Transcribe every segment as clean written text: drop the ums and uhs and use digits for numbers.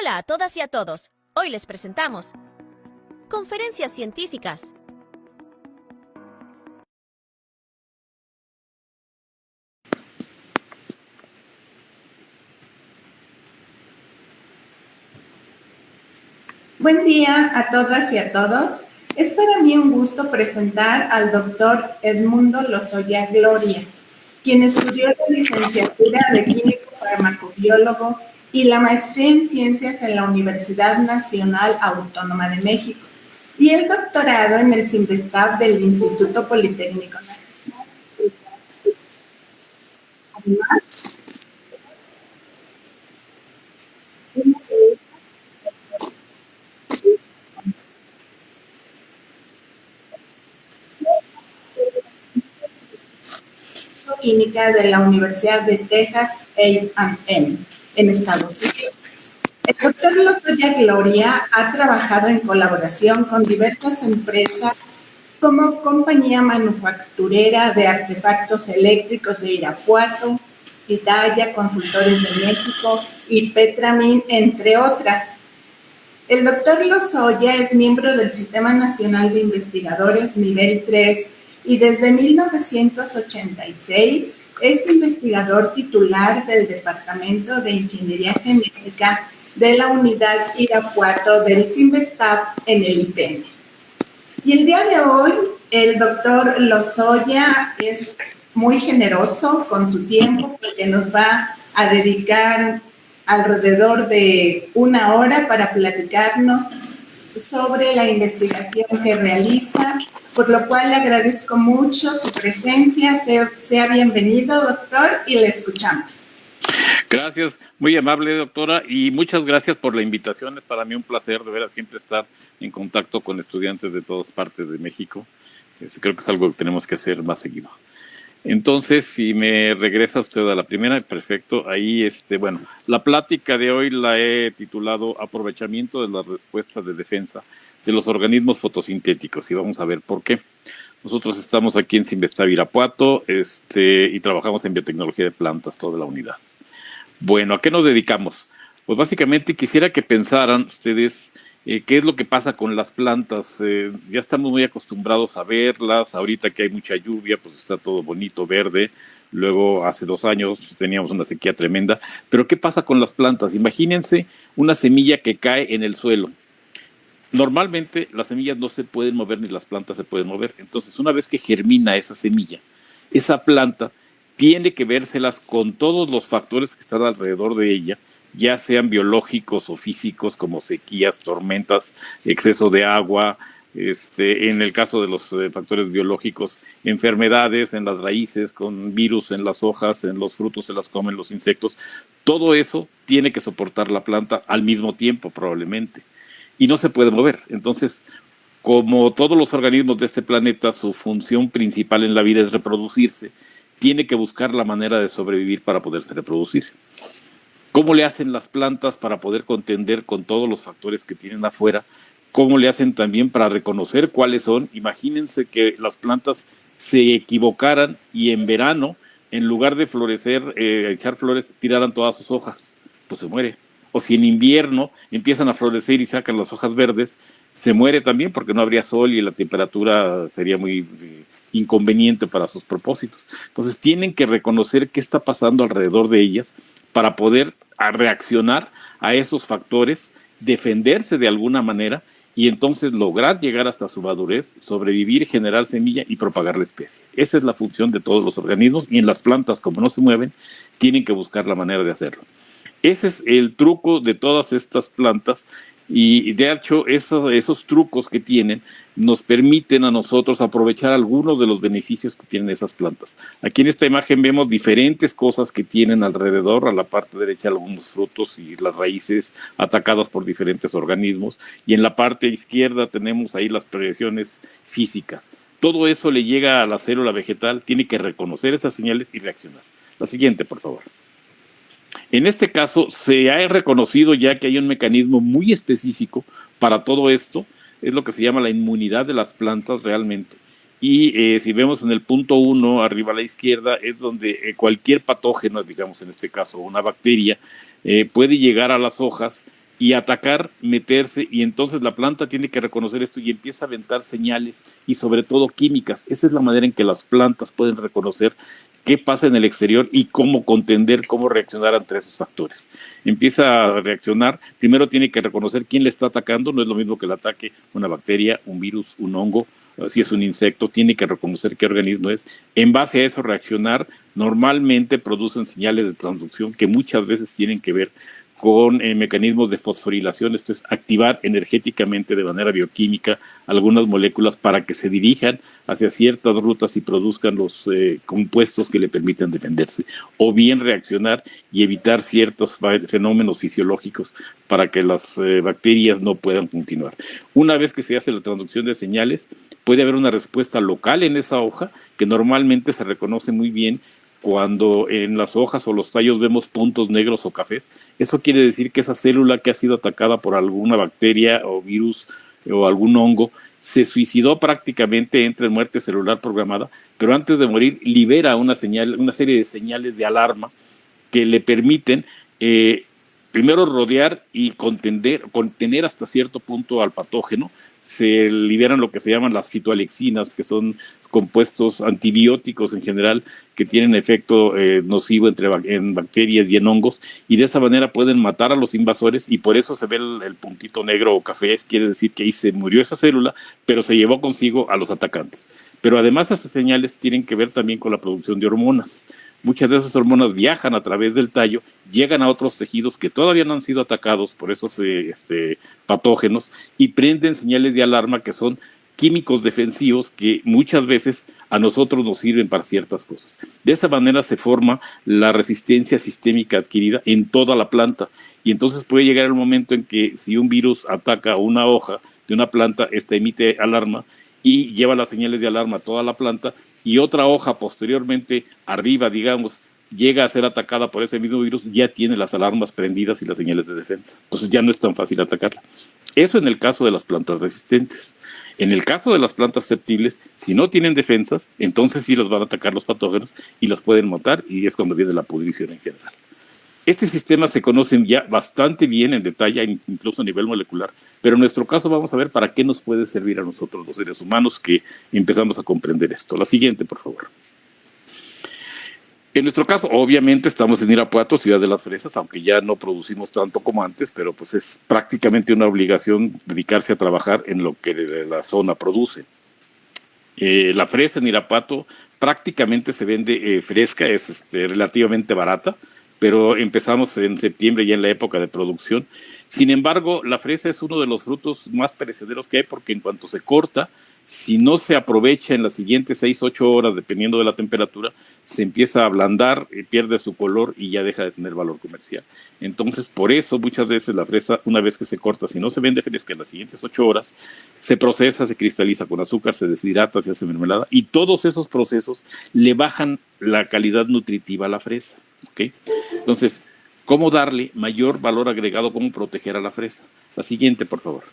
Hola a todas y a todos. Hoy les presentamos Conferencias Científicas. Buen día a todas y a todos. Es para mí un gusto presentar al doctor Edmundo Lozoya Gloria, quien estudió la licenciatura de Químico Farmacobiólogo y la maestría en Ciencias en la Universidad Nacional Autónoma de México y el doctorado en el CIMBESTAB del Instituto Politécnico Nacional. Además, química de la Universidad de Texas A&M en Estados Unidos. El doctor Lozoya Gloria ha trabajado en colaboración con diversas empresas como Compañía Manufacturera de Artefactos Eléctricos de Irapuato, Hidaya Consultores de México y Petramin, entre otras. El doctor Lozoya es miembro del Sistema Nacional de Investigadores Nivel 3 y desde 1986 es investigador titular del Departamento de Ingeniería Genética de la Unidad Irapuato del CIMBESTAB en el IPN. Y el día de hoy, el doctor Lozoya es muy generoso con su tiempo porque nos va a dedicar alrededor de 1 hora para platicarnos sobre la investigación que realiza, por lo cual le agradezco mucho su presencia. Sea bienvenido, doctor, y le escuchamos. Gracias, muy amable, doctora, y muchas gracias por la invitación. Es para mí un placer, de veras, siempre estar en contacto con estudiantes de todas partes de México. Creo que es algo que tenemos que hacer más seguido. Entonces, si me regresa usted a la primera, perfecto. Ahí, bueno, la plática de hoy la he titulado Aprovechamiento de las respuestas de defensa de los organismos fotosintéticos, y vamos a ver por qué. Nosotros estamos aquí en CIMBESTAB Irapuato, y trabajamos en biotecnología de plantas, toda la unidad. Bueno, ¿a qué nos dedicamos? Pues básicamente quisiera que pensaran ustedes qué es lo que pasa con las plantas. Ya estamos muy acostumbrados a verlas, ahorita que hay mucha lluvia, pues está todo bonito, verde. Luego, hace 2 años teníamos una sequía tremenda. Pero ¿qué pasa con las plantas? Imagínense una semilla que cae en el suelo. Normalmente las semillas no se pueden mover ni las plantas se pueden mover. Entonces, una vez que germina esa semilla, esa planta tiene que vérselas con todos los factores que están alrededor de ella, ya sean biológicos o físicos, como sequías, tormentas, exceso de agua, en el caso de los factores biológicos, enfermedades en las raíces, con virus en las hojas, en los frutos se las comen los insectos. Todo eso tiene que soportar la planta al mismo tiempo, probablemente, y no se puede mover. Entonces, como todos los organismos de este planeta, su función principal en la vida es reproducirse, tiene que buscar la manera de sobrevivir para poderse reproducir. ¿Cómo le hacen las plantas para poder contender con todos los factores que tienen afuera? ¿Cómo le hacen también para reconocer cuáles son? Imagínense que las plantas se equivocaran y en verano, en lugar de florecer, echar flores, tiraran todas sus hojas, pues se muere. O si en invierno empiezan a florecer y sacan las hojas verdes, se muere también porque no habría sol y la temperatura sería muy inconveniente para sus propósitos. Entonces tienen que reconocer qué está pasando alrededor de ellas para poder reaccionar a esos factores, defenderse de alguna manera y entonces lograr llegar hasta su madurez, sobrevivir, generar semilla y propagar la especie. Esa es la función de todos los organismos y en las plantas, como no se mueven, tienen que buscar la manera de hacerlo. Ese es el truco de todas estas plantas y de hecho esos trucos que tienen nos permiten a nosotros aprovechar algunos de los beneficios que tienen esas plantas. Aquí en esta imagen vemos diferentes cosas que tienen alrededor, a la parte derecha algunos frutos y las raíces atacadas por diferentes organismos y en la parte izquierda tenemos ahí las proyecciones físicas. Todo eso le llega a la célula vegetal, tiene que reconocer esas señales y reaccionar. La siguiente, por favor. En este caso, se ha reconocido ya que hay un mecanismo muy específico para todo esto, es lo que se llama la inmunidad de las plantas realmente. Y si vemos en el punto 1, arriba a la izquierda, es donde cualquier patógeno, digamos en este caso una bacteria, puede llegar a las hojas y atacar, meterse, y entonces la planta tiene que reconocer esto y empieza a aventar señales y sobre todo químicas. Esa es la manera en que las plantas pueden reconocer qué pasa en el exterior y cómo contender, cómo reaccionar ante esos factores. Empieza a reaccionar, primero tiene que reconocer quién le está atacando, no es lo mismo que le ataque una bacteria, un virus, un hongo, si es un insecto, tiene que reconocer qué organismo es. En base a eso reaccionar, normalmente producen señales de transducción que muchas veces tienen que ver con mecanismos de fosforilación, esto es activar energéticamente de manera bioquímica algunas moléculas para que se dirijan hacia ciertas rutas y produzcan los compuestos que le permiten defenderse, o bien reaccionar y evitar ciertos fenómenos fisiológicos para que las bacterias no puedan continuar. Una vez que se hace la transducción de señales, puede haber una respuesta local en esa hoja que normalmente se reconoce muy bien cuando en las hojas o los tallos vemos puntos negros o cafés. Eso quiere decir que esa célula que ha sido atacada por alguna bacteria o virus o algún hongo se suicidó prácticamente, entra en muerte celular programada, pero antes de morir libera una serie de señales de alarma que le permiten primero rodear y contener hasta cierto punto al patógeno. Se liberan lo que se llaman las fitoalexinas, que son compuestos antibióticos en general que tienen efecto nocivo en bacterias y en hongos, y de esa manera pueden matar a los invasores, y por eso se ve el puntito negro o café, quiere decir que ahí se murió esa célula, pero se llevó consigo a los atacantes. Pero además esas señales tienen que ver también con la producción de hormonas. Muchas de esas hormonas viajan a través del tallo, llegan a otros tejidos que todavía no han sido atacados por esos patógenos y prenden señales de alarma que son químicos defensivos que muchas veces a nosotros nos sirven para ciertas cosas. De esa manera se forma la resistencia sistémica adquirida en toda la planta, y entonces puede llegar el momento en que si un virus ataca una hoja de una planta, esta emite alarma y lleva las señales de alarma a toda la planta, y otra hoja posteriormente arriba, digamos, llega a ser atacada por ese mismo virus, ya tiene las alarmas prendidas y las señales de defensa. Entonces ya no es tan fácil atacarla. Eso en el caso de las plantas resistentes. En el caso de las plantas susceptibles, si no tienen defensas, entonces sí los van a atacar los patógenos y los pueden matar, y es cuando viene la pudrición en general. Este sistema se conoce ya bastante bien en detalle, incluso a nivel molecular, pero en nuestro caso vamos a ver para qué nos puede servir a nosotros los seres humanos que empezamos a comprender esto. La siguiente, por favor. En nuestro caso, obviamente, estamos en Irapuato, ciudad de las fresas, aunque ya no producimos tanto como antes, pero pues es prácticamente una obligación dedicarse a trabajar en lo que la zona produce. La fresa en Irapuato prácticamente se vende fresca, es relativamente barata, pero empezamos en septiembre ya en la época de producción. Sin embargo, la fresa es uno de los frutos más perecederos que hay, porque en cuanto se corta, si no se aprovecha en las siguientes 6-8 horas, dependiendo de la temperatura, se empieza a ablandar, pierde su color y ya deja de tener valor comercial. Entonces, por eso muchas veces la fresa, una vez que se corta, si no se vende fresca en las siguientes 8 horas, se procesa, se cristaliza con azúcar, se deshidrata, se hace mermelada, y todos esos procesos le bajan la calidad nutritiva a la fresa. ¿Okay? Entonces, ¿cómo darle mayor valor agregado? ¿Cómo proteger a la fresa? La siguiente, por favor.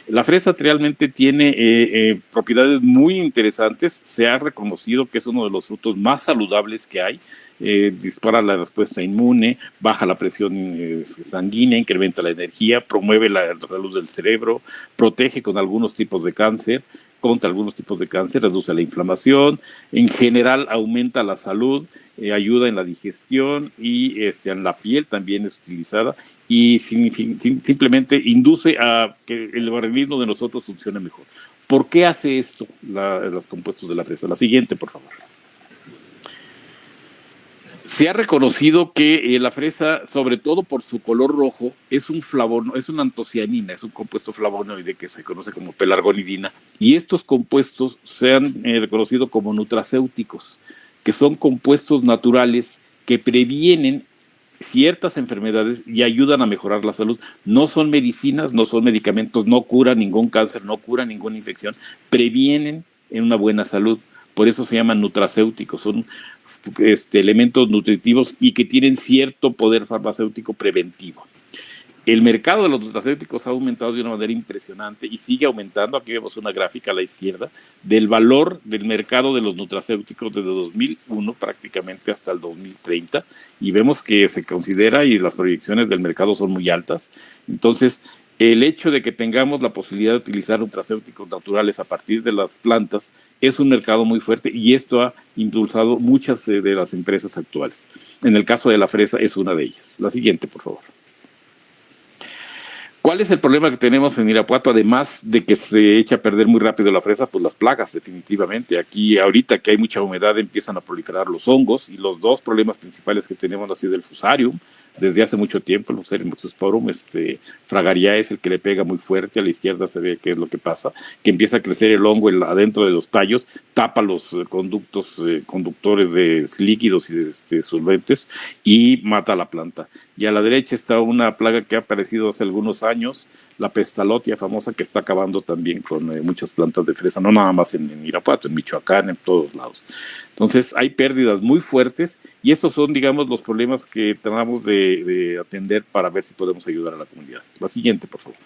La fresa realmente tiene propiedades muy interesantes. Se ha reconocido que es uno de los frutos más saludables que hay. Dispara la respuesta inmune, baja la presión sanguínea, incrementa la energía, promueve la salud del cerebro, protege con algunos tipos de cáncer, contra algunos tipos de cáncer, reduce la inflamación, en general aumenta la salud, ayuda en la digestión, y en la piel también es utilizada, y simplemente induce a que el organismo de nosotros funcione mejor. ¿Por qué hace esto los compuestos de la fresa? La siguiente, por favor. Se ha reconocido que la fresa, sobre todo por su color rojo, es un flavono, es una antocianina, es un compuesto flavonoide que se conoce como pelargonidina, y estos compuestos se han reconocido como nutracéuticos, que son compuestos naturales que previenen ciertas enfermedades y ayudan a mejorar la salud. No son medicinas, no son medicamentos, no curan ningún cáncer, no curan ninguna infección, previenen en una buena salud. Por eso se llaman nutracéuticos, son elementos nutritivos y que tienen cierto poder farmacéutico preventivo. El mercado de los nutracéuticos ha aumentado de una manera impresionante y sigue aumentando. Aquí vemos una gráfica a la izquierda del valor del mercado de los nutracéuticos desde 2001 prácticamente hasta el 2030, y vemos que se considera y las proyecciones del mercado son muy altas. Entonces, el hecho de que tengamos la posibilidad de utilizar nutracéuticos naturales a partir de las plantas es un mercado muy fuerte, y esto ha impulsado muchas de las empresas actuales. En el caso de la fresa es una de ellas. La siguiente, por favor. ¿Cuál es el problema que tenemos en Irapuato? Además de que se echa a perder muy rápido la fresa, pues las plagas, definitivamente. Aquí, ahorita que hay mucha humedad, empiezan a proliferar los hongos, y los dos problemas principales que tenemos han sido el fusarium, desde hace mucho tiempo, el Fusarium sporum, Fragaria es el que le pega muy fuerte. A la izquierda se ve qué es lo que pasa, que empieza a crecer el hongo adentro de los tallos, tapa los conductores de líquidos y de solventes, y mata a la planta. Y a la derecha está una plaga que ha aparecido hace algunos años, la pestalotia famosa, que está acabando también con muchas plantas de fresa, no nada más en Irapuato, en Michoacán, en todos lados. Entonces hay pérdidas muy fuertes, y estos son, digamos, los problemas que tratamos de atender para ver si podemos ayudar a la comunidad. La siguiente, por favor.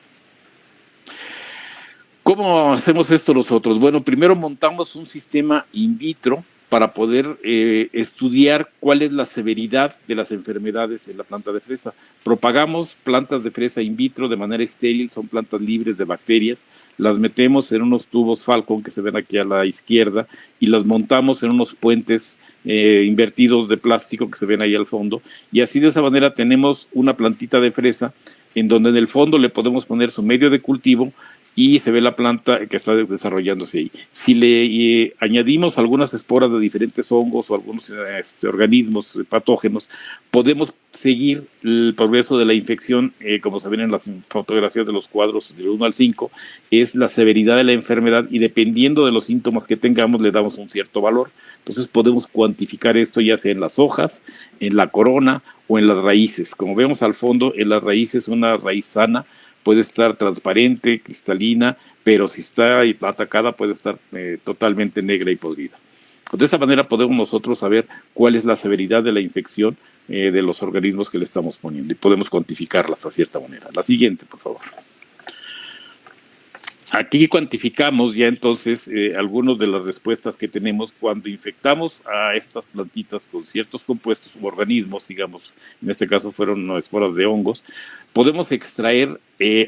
¿Cómo hacemos esto nosotros? Bueno, primero montamos un sistema in vitro para poder estudiar cuál es la severidad de las enfermedades en la planta de fresa. Propagamos plantas de fresa in vitro de manera estéril, son plantas libres de bacterias, las metemos en unos tubos Falcon que se ven aquí a la izquierda, y las montamos en unos puentes invertidos de plástico que se ven ahí al fondo, y así de esa manera tenemos una plantita de fresa en donde en el fondo le podemos poner su medio de cultivo, y se ve la planta que está desarrollándose ahí. Si le añadimos algunas esporas de diferentes hongos o algunos organismos patógenos, podemos seguir el progreso de la infección. Como se ven en las fotografías de los cuadros del 1 al 5, es la severidad de la enfermedad, y dependiendo de los síntomas que tengamos le damos un cierto valor. Entonces podemos cuantificar esto ya sea en las hojas, en la corona o en las raíces. Como vemos al fondo, en las raíces, una raíz sana puede estar transparente, cristalina, pero si está atacada puede estar totalmente negra y podrida. De esa manera podemos nosotros saber cuál es la severidad de la infección de los organismos que le estamos poniendo, y podemos cuantificarlas a cierta manera. La siguiente, por favor. Aquí cuantificamos ya entonces algunas de las respuestas que tenemos cuando infectamos a estas plantitas con ciertos compuestos u organismos, digamos, en este caso fueron esporas de hongos. Podemos extraer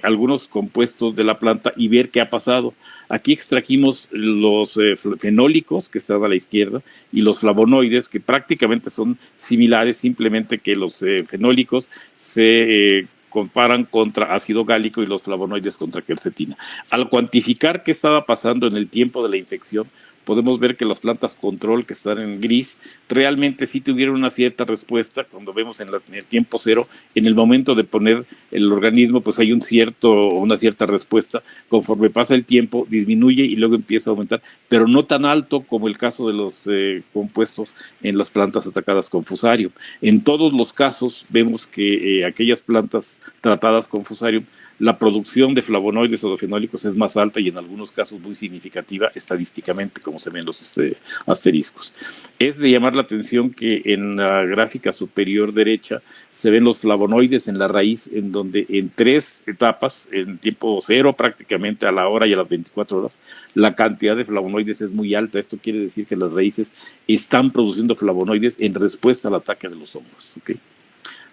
algunos compuestos de la planta y ver qué ha pasado. Aquí extrajimos los fenólicos, que están a la izquierda, y los flavonoides, que prácticamente son similares, simplemente que los fenólicos se comparan contra ácido gálico y los flavonoides contra quercetina. Al cuantificar qué estaba pasando en el tiempo de la infección, podemos ver que las plantas control, que están en gris, realmente sí tuvieron una cierta respuesta. Cuando vemos en el tiempo cero, en el momento de poner el organismo, pues hay una cierta respuesta. Conforme pasa el tiempo, disminuye y luego empieza a aumentar, pero no tan alto como el caso de los compuestos en las plantas atacadas con fusarium. En todos los casos vemos que aquellas plantas tratadas con fusarium, la producción de flavonoides o de fenólicos es más alta, y en algunos casos muy significativa estadísticamente, como se ven los asteriscos. Es de llamar la atención que en la gráfica superior derecha se ven los flavonoides en la raíz, en donde en 3 etapas, en tiempo cero prácticamente, a la hora y a las 24 horas, la cantidad de flavonoides es muy alta. Esto quiere decir que las raíces están produciendo flavonoides en respuesta al ataque de los hongos. ¿Okay?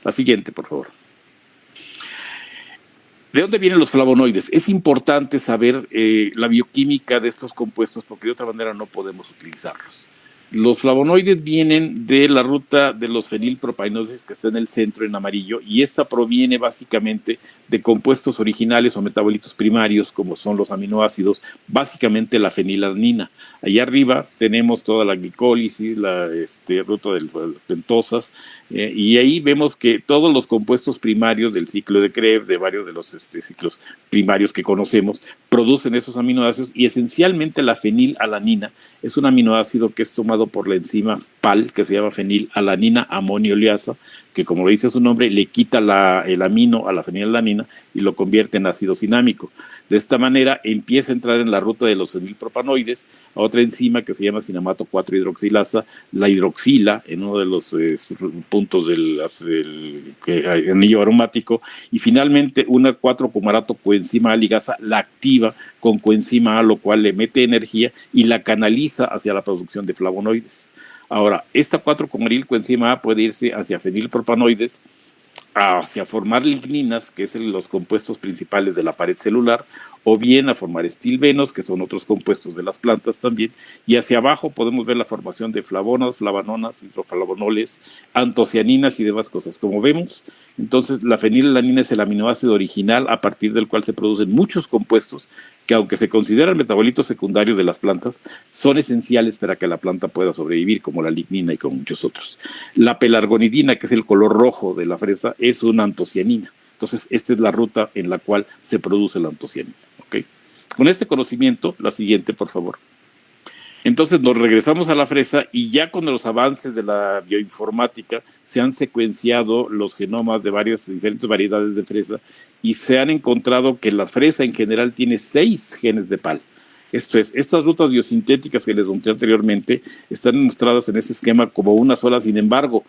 La siguiente, por favor. ¿De dónde vienen los flavonoides? Es importante saber la bioquímica de estos compuestos, porque de otra manera no podemos utilizarlos. Los flavonoides vienen de la ruta de los fenilpropanoides, que está en el centro en amarillo, y esta proviene básicamente de compuestos originales o metabolitos primarios, como son los aminoácidos, básicamente la fenilalanina. Allá arriba tenemos toda la glicólisis, la ruta de las pentosas, y ahí vemos que todos los compuestos primarios del ciclo de Krebs, de varios de los ciclos primarios que conocemos, producen esos aminoácidos, y esencialmente la fenilalanina es un aminoácido que es tomado por la enzima PAL, que se llama fenilalanina amonio oleasa, que como dice su nombre, le quita el amino a la fenilalanina y lo convierte en ácido cinámico. De esta manera empieza a entrar en la ruta de los fenilpropanoides a otra enzima que se llama cinamato 4-hidroxilasa, la hidroxila en uno de los puntos del anillo aromático, y finalmente una 4-fumarato coenzima A ligasa la activa con coenzima A, lo cual le mete energía y la canaliza hacia la producción de flavonoides. Ahora, esta 4-cumaril coenzima A puede irse hacia fenilpropanoides, hacia formar ligninas, que es los compuestos principales de la pared celular, o bien a formar estilbenos, que son otros compuestos de las plantas también, y hacia abajo podemos ver la formación de flavonas, flavanonas, hidroflavonoles, antocianinas y demás cosas. Como vemos, entonces la fenilalanina es el aminoácido original a partir del cual se producen muchos compuestos que, aunque se consideran metabolitos secundarios de las plantas, son esenciales para que la planta pueda sobrevivir, como la lignina y como muchos otros. La pelargonidina, que es el color rojo de la fresa, es una antocianina. Entonces, esta es la ruta en la cual se produce la antocianina. ¿Okay? Con este conocimiento, la siguiente, por favor. Entonces nos regresamos a la fresa y ya con los avances de la bioinformática se han secuenciado los genomas de diferentes variedades de fresa y se han encontrado que la fresa en general tiene 6 genes de PAL. Esto es, estas rutas biosintéticas que les conté anteriormente están mostradas en ese esquema como una sola. Sin embargo,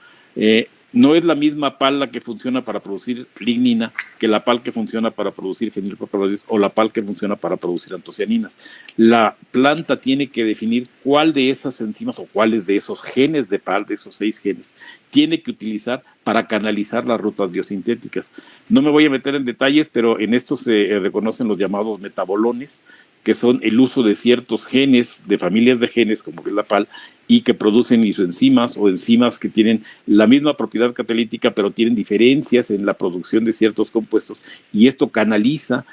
no es la misma PAL la que funciona para producir lignina que la PAL que funciona para producir fenilpropanoides o la PAL que funciona para producir antocianinas. La planta tiene que definir cuál de esas enzimas o cuáles de esos genes de PAL, de esos 6 genes, tiene que utilizar para canalizar las rutas biosintéticas. No me voy a meter en detalles, pero en esto se reconocen los llamados metabolones, que son el uso de ciertos genes, de familias de genes, como es la PAL, y que producen isoenzimas o enzimas que tienen la misma propiedad catalítica, pero tienen diferencias en la producción de ciertos compuestos, y esto canaliza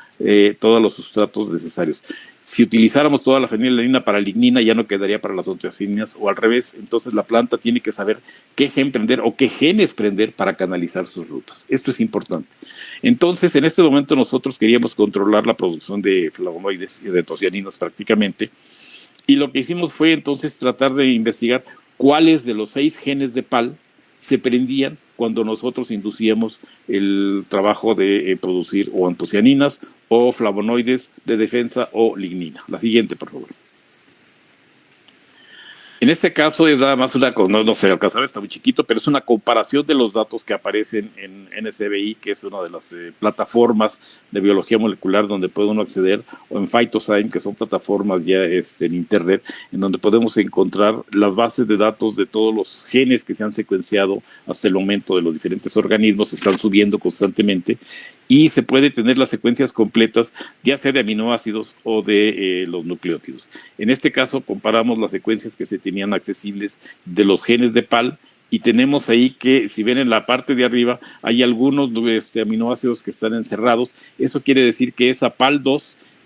todos los sustratos necesarios. Si utilizáramos toda la fenilalanina para lignina, ya no quedaría para las antocianinas, o al revés. Entonces la planta tiene que saber qué gen prender o qué genes prender para canalizar sus rutas. Esto es importante. Entonces, en este momento nosotros queríamos controlar la producción de flavonoides y de antocianinas prácticamente, y lo que hicimos fue entonces tratar de investigar cuáles de los 6 genes de PAL se prendían cuando nosotros inducíamos el trabajo de producir o antocianinas o flavonoides de defensa o lignina. La siguiente, por favor. En este caso es nada más no se alcanza a ver, está muy chiquito, pero es una comparación de los datos que aparecen en NSBI, que es una de las plataformas de biología molecular donde puede uno acceder, o en Phytosign, que son plataformas ya en internet, en donde podemos encontrar las bases de datos de todos los genes que se han secuenciado hasta el momento de los diferentes organismos, se están subiendo constantemente, y se puede tener las secuencias completas, ya sea de aminoácidos o de los nucleótidos. En este caso, comparamos las secuencias que se tenían accesibles de los genes de PAL, y tenemos ahí que, si ven en la parte de arriba, hay algunos aminoácidos que están encerrados. Eso quiere decir que esa PAL2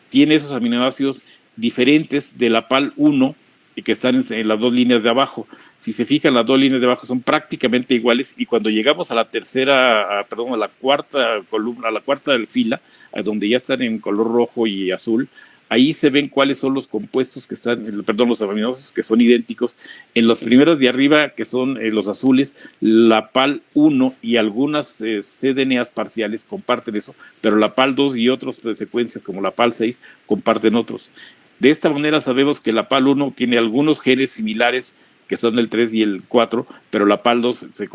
tiene esos aminoácidos diferentes de la PAL1 y que están en las 2 líneas de abajo. Si se fijan, las 2 líneas de abajo son prácticamente iguales, y cuando llegamos a la a la cuarta columna, a la cuarta fila, donde ya están en color rojo y azul, ahí se ven cuáles son los compuestos que están, los aminoácidos que son idénticos. En los primeros de arriba, que son los azules, la PAL1 y algunas cDNAs parciales comparten eso, pero la PAL2 y otras secuencias como la PAL6 comparten otros. De esta manera sabemos que la PAL1 tiene algunos genes similares, que son el 3 y el 4, pero la PAL2 se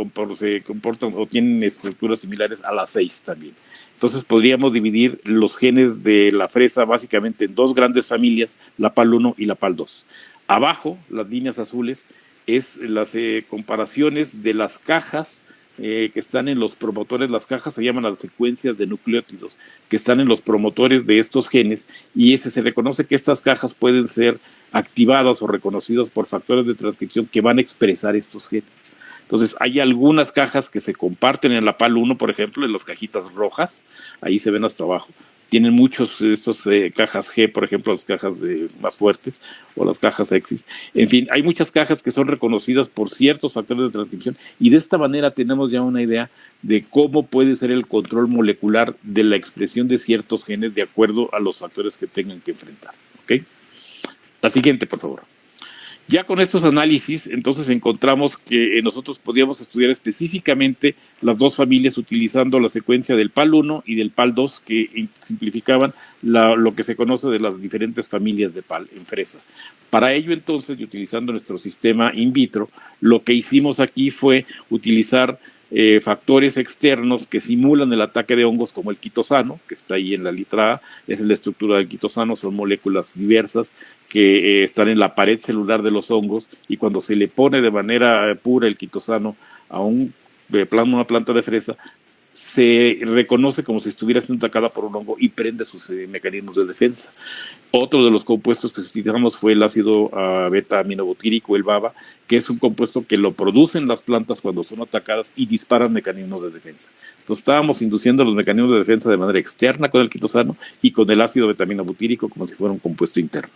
comportan o tienen estructuras similares a la 6 también. Entonces podríamos dividir los genes de la fresa básicamente en 2 grandes familias, la PAL1 y la PAL2. Abajo, las líneas azules, es las comparaciones de las cajas que están en los promotores. Las cajas se llaman las secuencias de nucleótidos, que están en los promotores de estos genes, y se reconoce que estas cajas pueden ser activadas o reconocidas por factores de transcripción que van a expresar estos genes. Entonces, hay algunas cajas que se comparten en la PAL1, por ejemplo, en las cajitas rojas, ahí se ven hasta abajo. Tienen muchos estos cajas G, por ejemplo, las cajas más fuertes, o las cajas X. En fin, hay muchas cajas que son reconocidas por ciertos factores de transcripción, y de esta manera tenemos ya una idea de cómo puede ser el control molecular de la expresión de ciertos genes de acuerdo a los factores que tengan que enfrentar. ¿Okay? La siguiente, por favor. Ya con estos análisis, entonces encontramos que nosotros podíamos estudiar específicamente las dos familias utilizando la secuencia del PAL1 y del PAL2 que simplificaban lo que se conoce de las diferentes familias de PAL en fresa. Para ello entonces, y utilizando nuestro sistema in vitro, lo que hicimos aquí fue utilizar factores externos que simulan el ataque de hongos como el quitosano, que está ahí en la letra A, esa es la estructura del quitosano, son moléculas diversas que están en la pared celular de los hongos y cuando se le pone de manera pura el quitosano a una planta de fresa, se reconoce como si estuviera siendo atacada por un hongo y prende sus mecanismos de defensa. Otro de los compuestos que utilizamos fue el ácido beta-aminobutírico, el BABA, que es un compuesto que lo producen las plantas cuando son atacadas y disparan mecanismos de defensa. Entonces estábamos induciendo los mecanismos de defensa de manera externa con el quitosano y con el ácido beta-aminobutírico como si fuera un compuesto interno.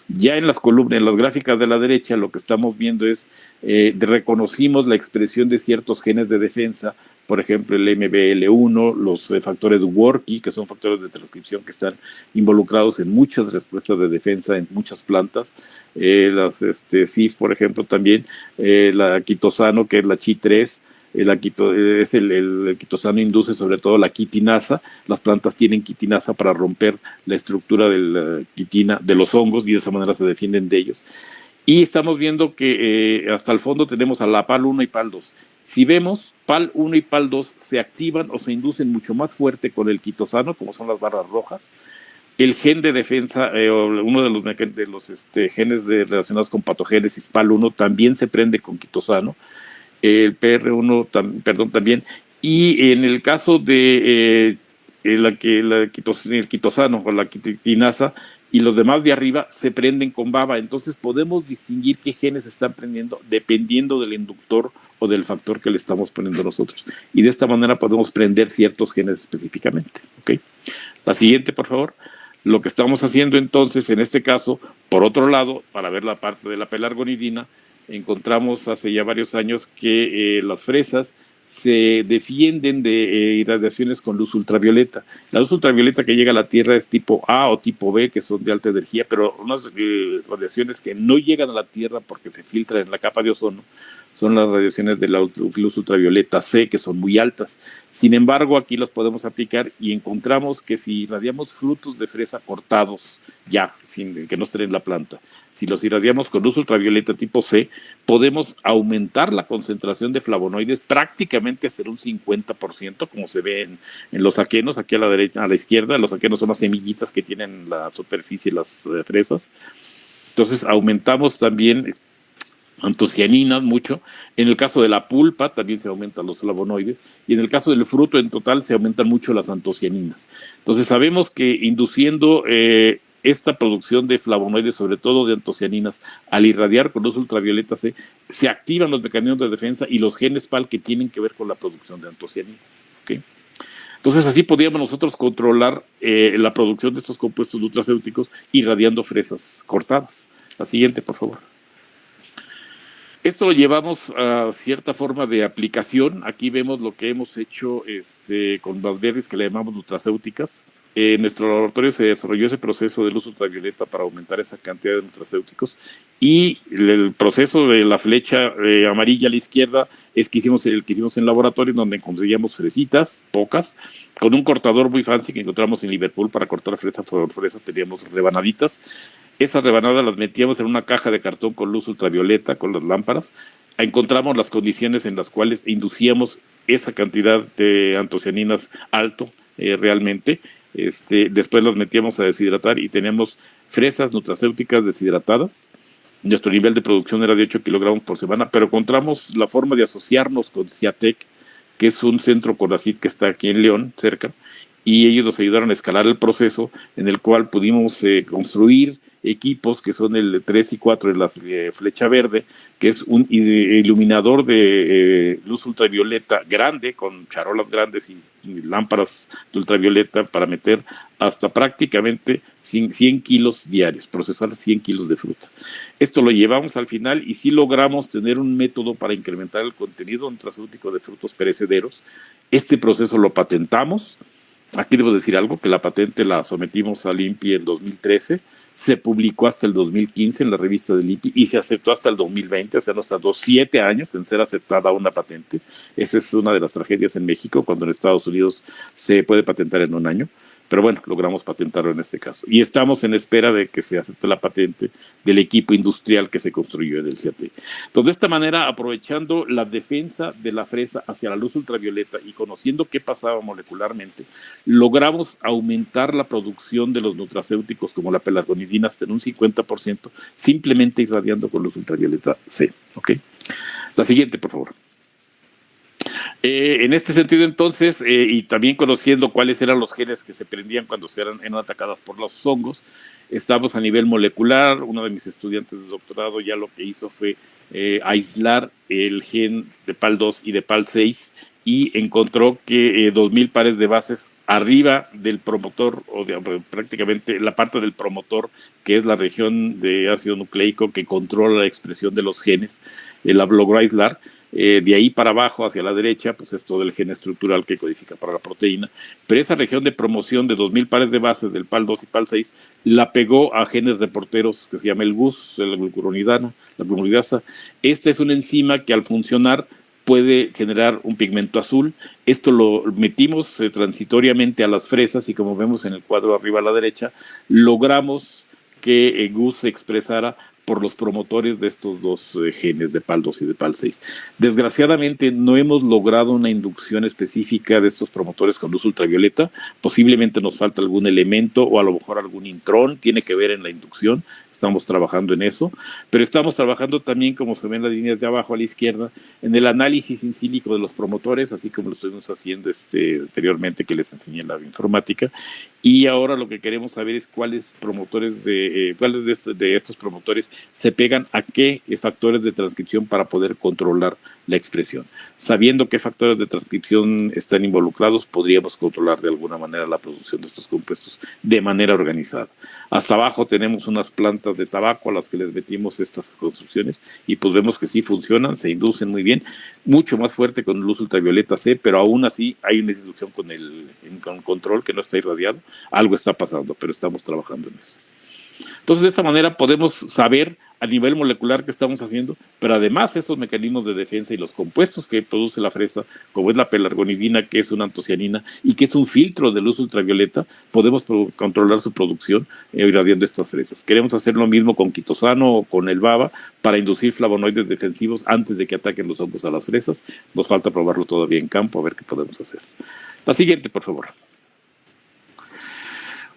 Ya en las columnas, en las gráficas de la derecha, lo que estamos viendo es, reconocimos la expresión de ciertos genes de defensa, por ejemplo el MBL1, los factores WORKI, que son factores de transcripción que están involucrados en muchas respuestas de defensa en muchas plantas, las CIF, por ejemplo, también, la quitosano, que es la Chi3, el quitosano induce sobre todo la quitinasa. Las plantas tienen quitinasa para romper la estructura de la quitina de los hongos y de esa manera se defienden de ellos. Y estamos viendo que hasta el fondo tenemos a la PAL1 y PAL2. Si vemos, PAL1 y PAL2 se activan o se inducen mucho más fuerte con el quitosano, como son las barras rojas. El gen de defensa, uno de los genes relacionados con patogénesis, PAL1, también se prende con quitosano. El PR1, también, y en el caso de el quitosano o la quitinasa y los demás de arriba se prenden con BABA, entonces podemos distinguir qué genes están prendiendo dependiendo del inductor o del factor que le estamos poniendo nosotros, y de esta manera podemos prender ciertos genes específicamente, ¿ok? La siguiente, por favor. Lo que estamos haciendo entonces, en este caso, por otro lado, para ver la parte de la pelargonidina, encontramos hace ya varios años que las fresas se defienden de irradiaciones con luz ultravioleta. La luz ultravioleta que llega a la Tierra es tipo A o tipo B, que son de alta energía, pero unas radiaciones que no llegan a la Tierra porque se filtran en la capa de ozono son las radiaciones de la luz ultravioleta C, que son muy altas. Sin embargo, aquí las podemos aplicar y encontramos que si irradiamos frutos de fresa cortados, ya, sin que no estén en la planta, si los irradiamos con luz ultravioleta tipo C, podemos aumentar la concentración de flavonoides prácticamente hasta un 50%, como se ve en los aquenos, aquí a la derecha, a la izquierda. Los aquenos son las semillitas que tienen en la superficie las fresas. Entonces aumentamos también antocianinas mucho. En el caso de la pulpa también se aumentan los flavonoides y en el caso del fruto en total se aumentan mucho las antocianinas. Entonces sabemos que induciendo esta producción de flavonoides, sobre todo de antocianinas, al irradiar con luz ultravioleta C, se activan los mecanismos de defensa y los genes PAL que tienen que ver con la producción de antocianinas, ¿okay? Entonces así podíamos nosotros controlar la producción de estos compuestos nutracéuticos irradiando fresas cortadas. La siguiente, por favor. Esto lo llevamos a cierta forma de aplicación. Aquí vemos lo que hemos hecho con las berries que le llamamos nutracéuticas. En nuestro laboratorio se desarrolló ese proceso de luz ultravioleta para aumentar esa cantidad de nutracéuticos y el proceso de la flecha amarilla a la izquierda es el que hicimos en laboratorio, donde conseguíamos fresitas, pocas, con un cortador muy fancy que encontramos en Liverpool para cortar fresas por fresas. Teníamos rebanaditas. Esas rebanadas las metíamos en una caja de cartón con luz ultravioleta, con las lámparas. Encontramos las condiciones en las cuales inducíamos esa cantidad de antocianinas alto realmente. Después las metíamos a deshidratar y teníamos fresas nutracéuticas deshidratadas. Nuestro nivel de producción era de 8 kilogramos por semana, pero encontramos la forma de asociarnos con Ciatec, que es un centro CONACYT que está aquí en León, cerca, y ellos nos ayudaron a escalar el proceso en el cual pudimos construir equipos que son el 3 y 4 de la flecha verde, que es un iluminador de luz ultravioleta grande, con charolas grandes y lámparas de ultravioleta para meter hasta prácticamente 100 kilos diarios, procesar 100 kilos de fruta. Esto lo llevamos al final y sí logramos tener un método para incrementar el contenido nutracéutico de frutos perecederos. Este proceso lo patentamos. Aquí debo decir algo, que la patente la sometimos al INPI en 2013, se publicó hasta el 2015 en la revista del INPI y se aceptó hasta el 2020, o sea, nos tardó 7 años en ser aceptada una patente. Esa es una de las tragedias en México, cuando en Estados Unidos se puede patentar en un año. Pero bueno, logramos patentarlo en este caso. Y estamos en espera de que se acepte la patente del equipo industrial que se construyó en el CIATEC. Entonces, de esta manera, aprovechando la defensa de la fresa hacia la luz ultravioleta y conociendo qué pasaba molecularmente, logramos aumentar la producción de los nutracéuticos como la pelargonidina hasta en un 50%, simplemente irradiando con luz ultravioleta C. ¿Okay? La siguiente, por favor. En este sentido, entonces, y también conociendo cuáles eran los genes que se prendían cuando eran atacadas por los hongos, estamos a nivel molecular. Uno de mis estudiantes de doctorado ya lo que hizo fue aislar el gen de PAL2 y de PAL6 y encontró que 2000 pares de bases arriba del promotor, o prácticamente la parte del promotor, que es la región de ácido nucleico que controla la expresión de los genes, la logró aislar. De ahí para abajo, hacia la derecha, pues es todo el gen estructural que codifica para la proteína. Pero esa región de promoción de 2000 pares de bases del PAL2 y PAL6 la pegó a genes reporteros que se llama el GUS, la glucuronidana, la glucuronidasa. Esta es una enzima que al funcionar puede generar un pigmento azul. Esto lo metimos transitoriamente a las fresas y como vemos en el cuadro arriba a la derecha, logramos que GUS se expresara por los promotores de estos dos genes de PAL2 y de PAL6. Desgraciadamente no hemos logrado una inducción específica de estos promotores con luz ultravioleta. Posiblemente nos falta algún elemento o a lo mejor algún intrón, tiene que ver en la inducción. Estamos trabajando en eso, pero estamos trabajando también, como se ven en las líneas de abajo a la izquierda, en el análisis in silico de los promotores, así como lo estuvimos haciendo anteriormente que les enseñé en la bioinformática. Y ahora lo que queremos saber es cuáles de estos promotores se pegan a qué factores de transcripción para poder controlar la expresión. Sabiendo qué factores de transcripción están involucrados, podríamos controlar de alguna manera la producción de estos compuestos de manera organizada. Hasta abajo tenemos unas plantas de tabaco a las que les metimos estas construcciones y pues vemos que sí funcionan, se inducen muy bien, mucho más fuerte con luz ultravioleta C, pero aún así hay una inducción con control que no está irradiado. Algo está pasando, pero estamos trabajando en eso. Entonces, de esta manera podemos saber a nivel molecular qué estamos haciendo, pero además estos mecanismos de defensa y los compuestos que produce la fresa, como es la pelargonidina, que es una antocianina y que es un filtro de luz ultravioleta, podemos controlar su producción irradiando estas fresas. Queremos hacer lo mismo con quitosano o con el baba para inducir flavonoides defensivos antes de que ataquen los hongos a las fresas. Nos falta probarlo todavía en campo, a ver qué podemos hacer. La siguiente, por favor.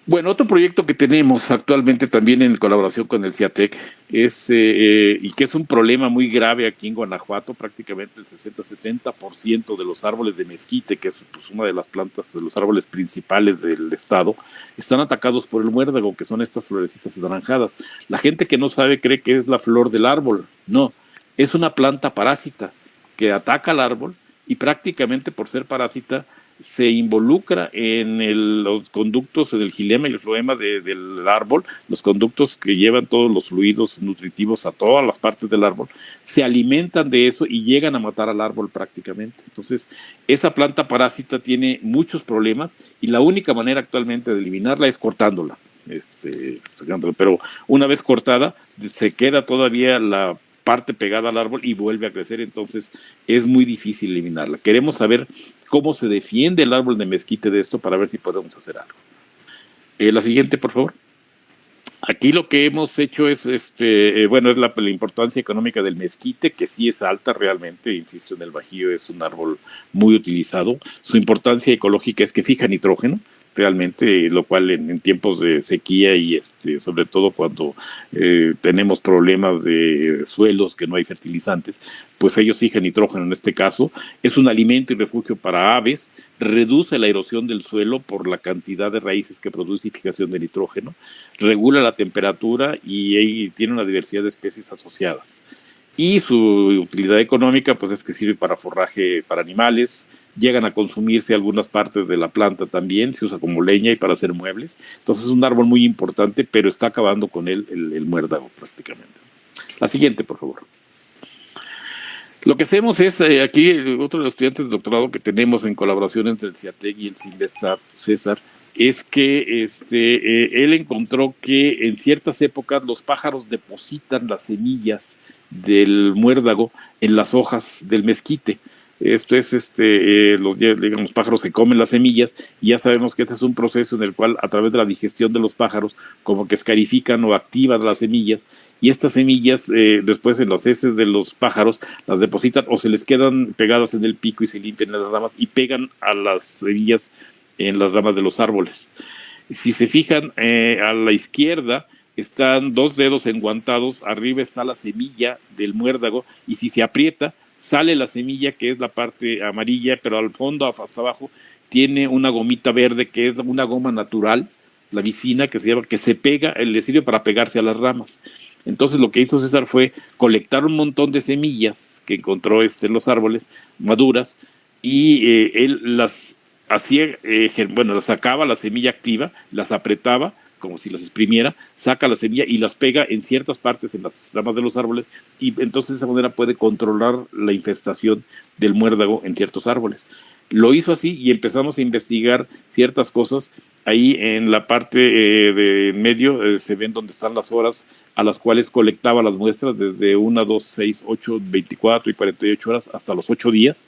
Bueno, otro proyecto que tenemos actualmente también en colaboración con el CIATEC es, y que es un problema muy grave aquí en Guanajuato, prácticamente el 60-70% de los árboles de mezquite, que es pues, una de las plantas, de los árboles principales del estado, están atacados por el muérdago, que son estas florecitas anaranjadas. La gente que no sabe cree que es la flor del árbol. No, es una planta parásita que ataca al árbol y prácticamente por ser parásita se involucra en los conductos, en el xilema y el floema del árbol, los conductos que llevan todos los fluidos nutritivos a todas las partes del árbol, se alimentan de eso y llegan a matar al árbol prácticamente. Entonces, esa planta parásita tiene muchos problemas y la única manera actualmente de eliminarla es cortándola. Pero una vez cortada, se queda todavía la parte pegada al árbol y vuelve a crecer, entonces es muy difícil eliminarla. Queremos saber cómo se defiende el árbol de mezquite de esto para ver si podemos hacer algo. La siguiente, por favor. Aquí lo que hemos hecho es, es la importancia económica del mezquite, que sí es alta realmente, insisto, en el Bajío es un árbol muy utilizado. Su importancia ecológica es que fija nitrógeno, realmente, lo cual en tiempos de sequía y sobre todo cuando tenemos problemas de suelos que no hay fertilizantes, pues ellos fijan nitrógeno en este caso. Es un alimento y refugio para aves, reduce la erosión del suelo por la cantidad de raíces que produce y fijación de nitrógeno, regula la temperatura y tiene una diversidad de especies asociadas. Y su utilidad económica pues es que sirve para forraje para animales, llegan a consumirse algunas partes de la planta también, se usa como leña y para hacer muebles. Entonces es un árbol muy importante, pero está acabando con él el muérdago prácticamente. La siguiente, por favor. Lo que hacemos es, aquí otro de los estudiantes de doctorado que tenemos en colaboración entre el CIATEC y el CINVESTAP, César, es que él encontró que en ciertas épocas los pájaros depositan las semillas del muérdago en las hojas del mezquite. Esto es, los pájaros se comen las semillas y ya sabemos que este es un proceso en el cual a través de la digestión de los pájaros como que escarifican o activan las semillas y estas semillas después en los heces de los pájaros las depositan o se les quedan pegadas en el pico y se limpian en las ramas y pegan a las semillas en las ramas de los árboles. Si se fijan a la izquierda están 2 dedos enguantados, arriba está la semilla del muérdago y si se aprieta sale la semilla que es la parte amarilla, pero al fondo, hasta abajo, tiene una gomita verde que es una goma natural, la vicina, que se pega, le sirve para pegarse a las ramas. Entonces lo que hizo César fue colectar un montón de semillas que encontró en los árboles maduras y él las hacía, las sacaba la semilla activa, las apretaba como si las exprimiera, saca la semilla y las pega en ciertas partes en las ramas de los árboles y entonces de esa manera puede controlar la infestación del muérdago en ciertos árboles. Lo hizo así y empezamos a investigar ciertas cosas. Ahí en la parte de en medio se ven donde están las horas a las cuales colectaba las muestras, desde 1, 2, 6, 8, 24 y 48 horas hasta los 8 días.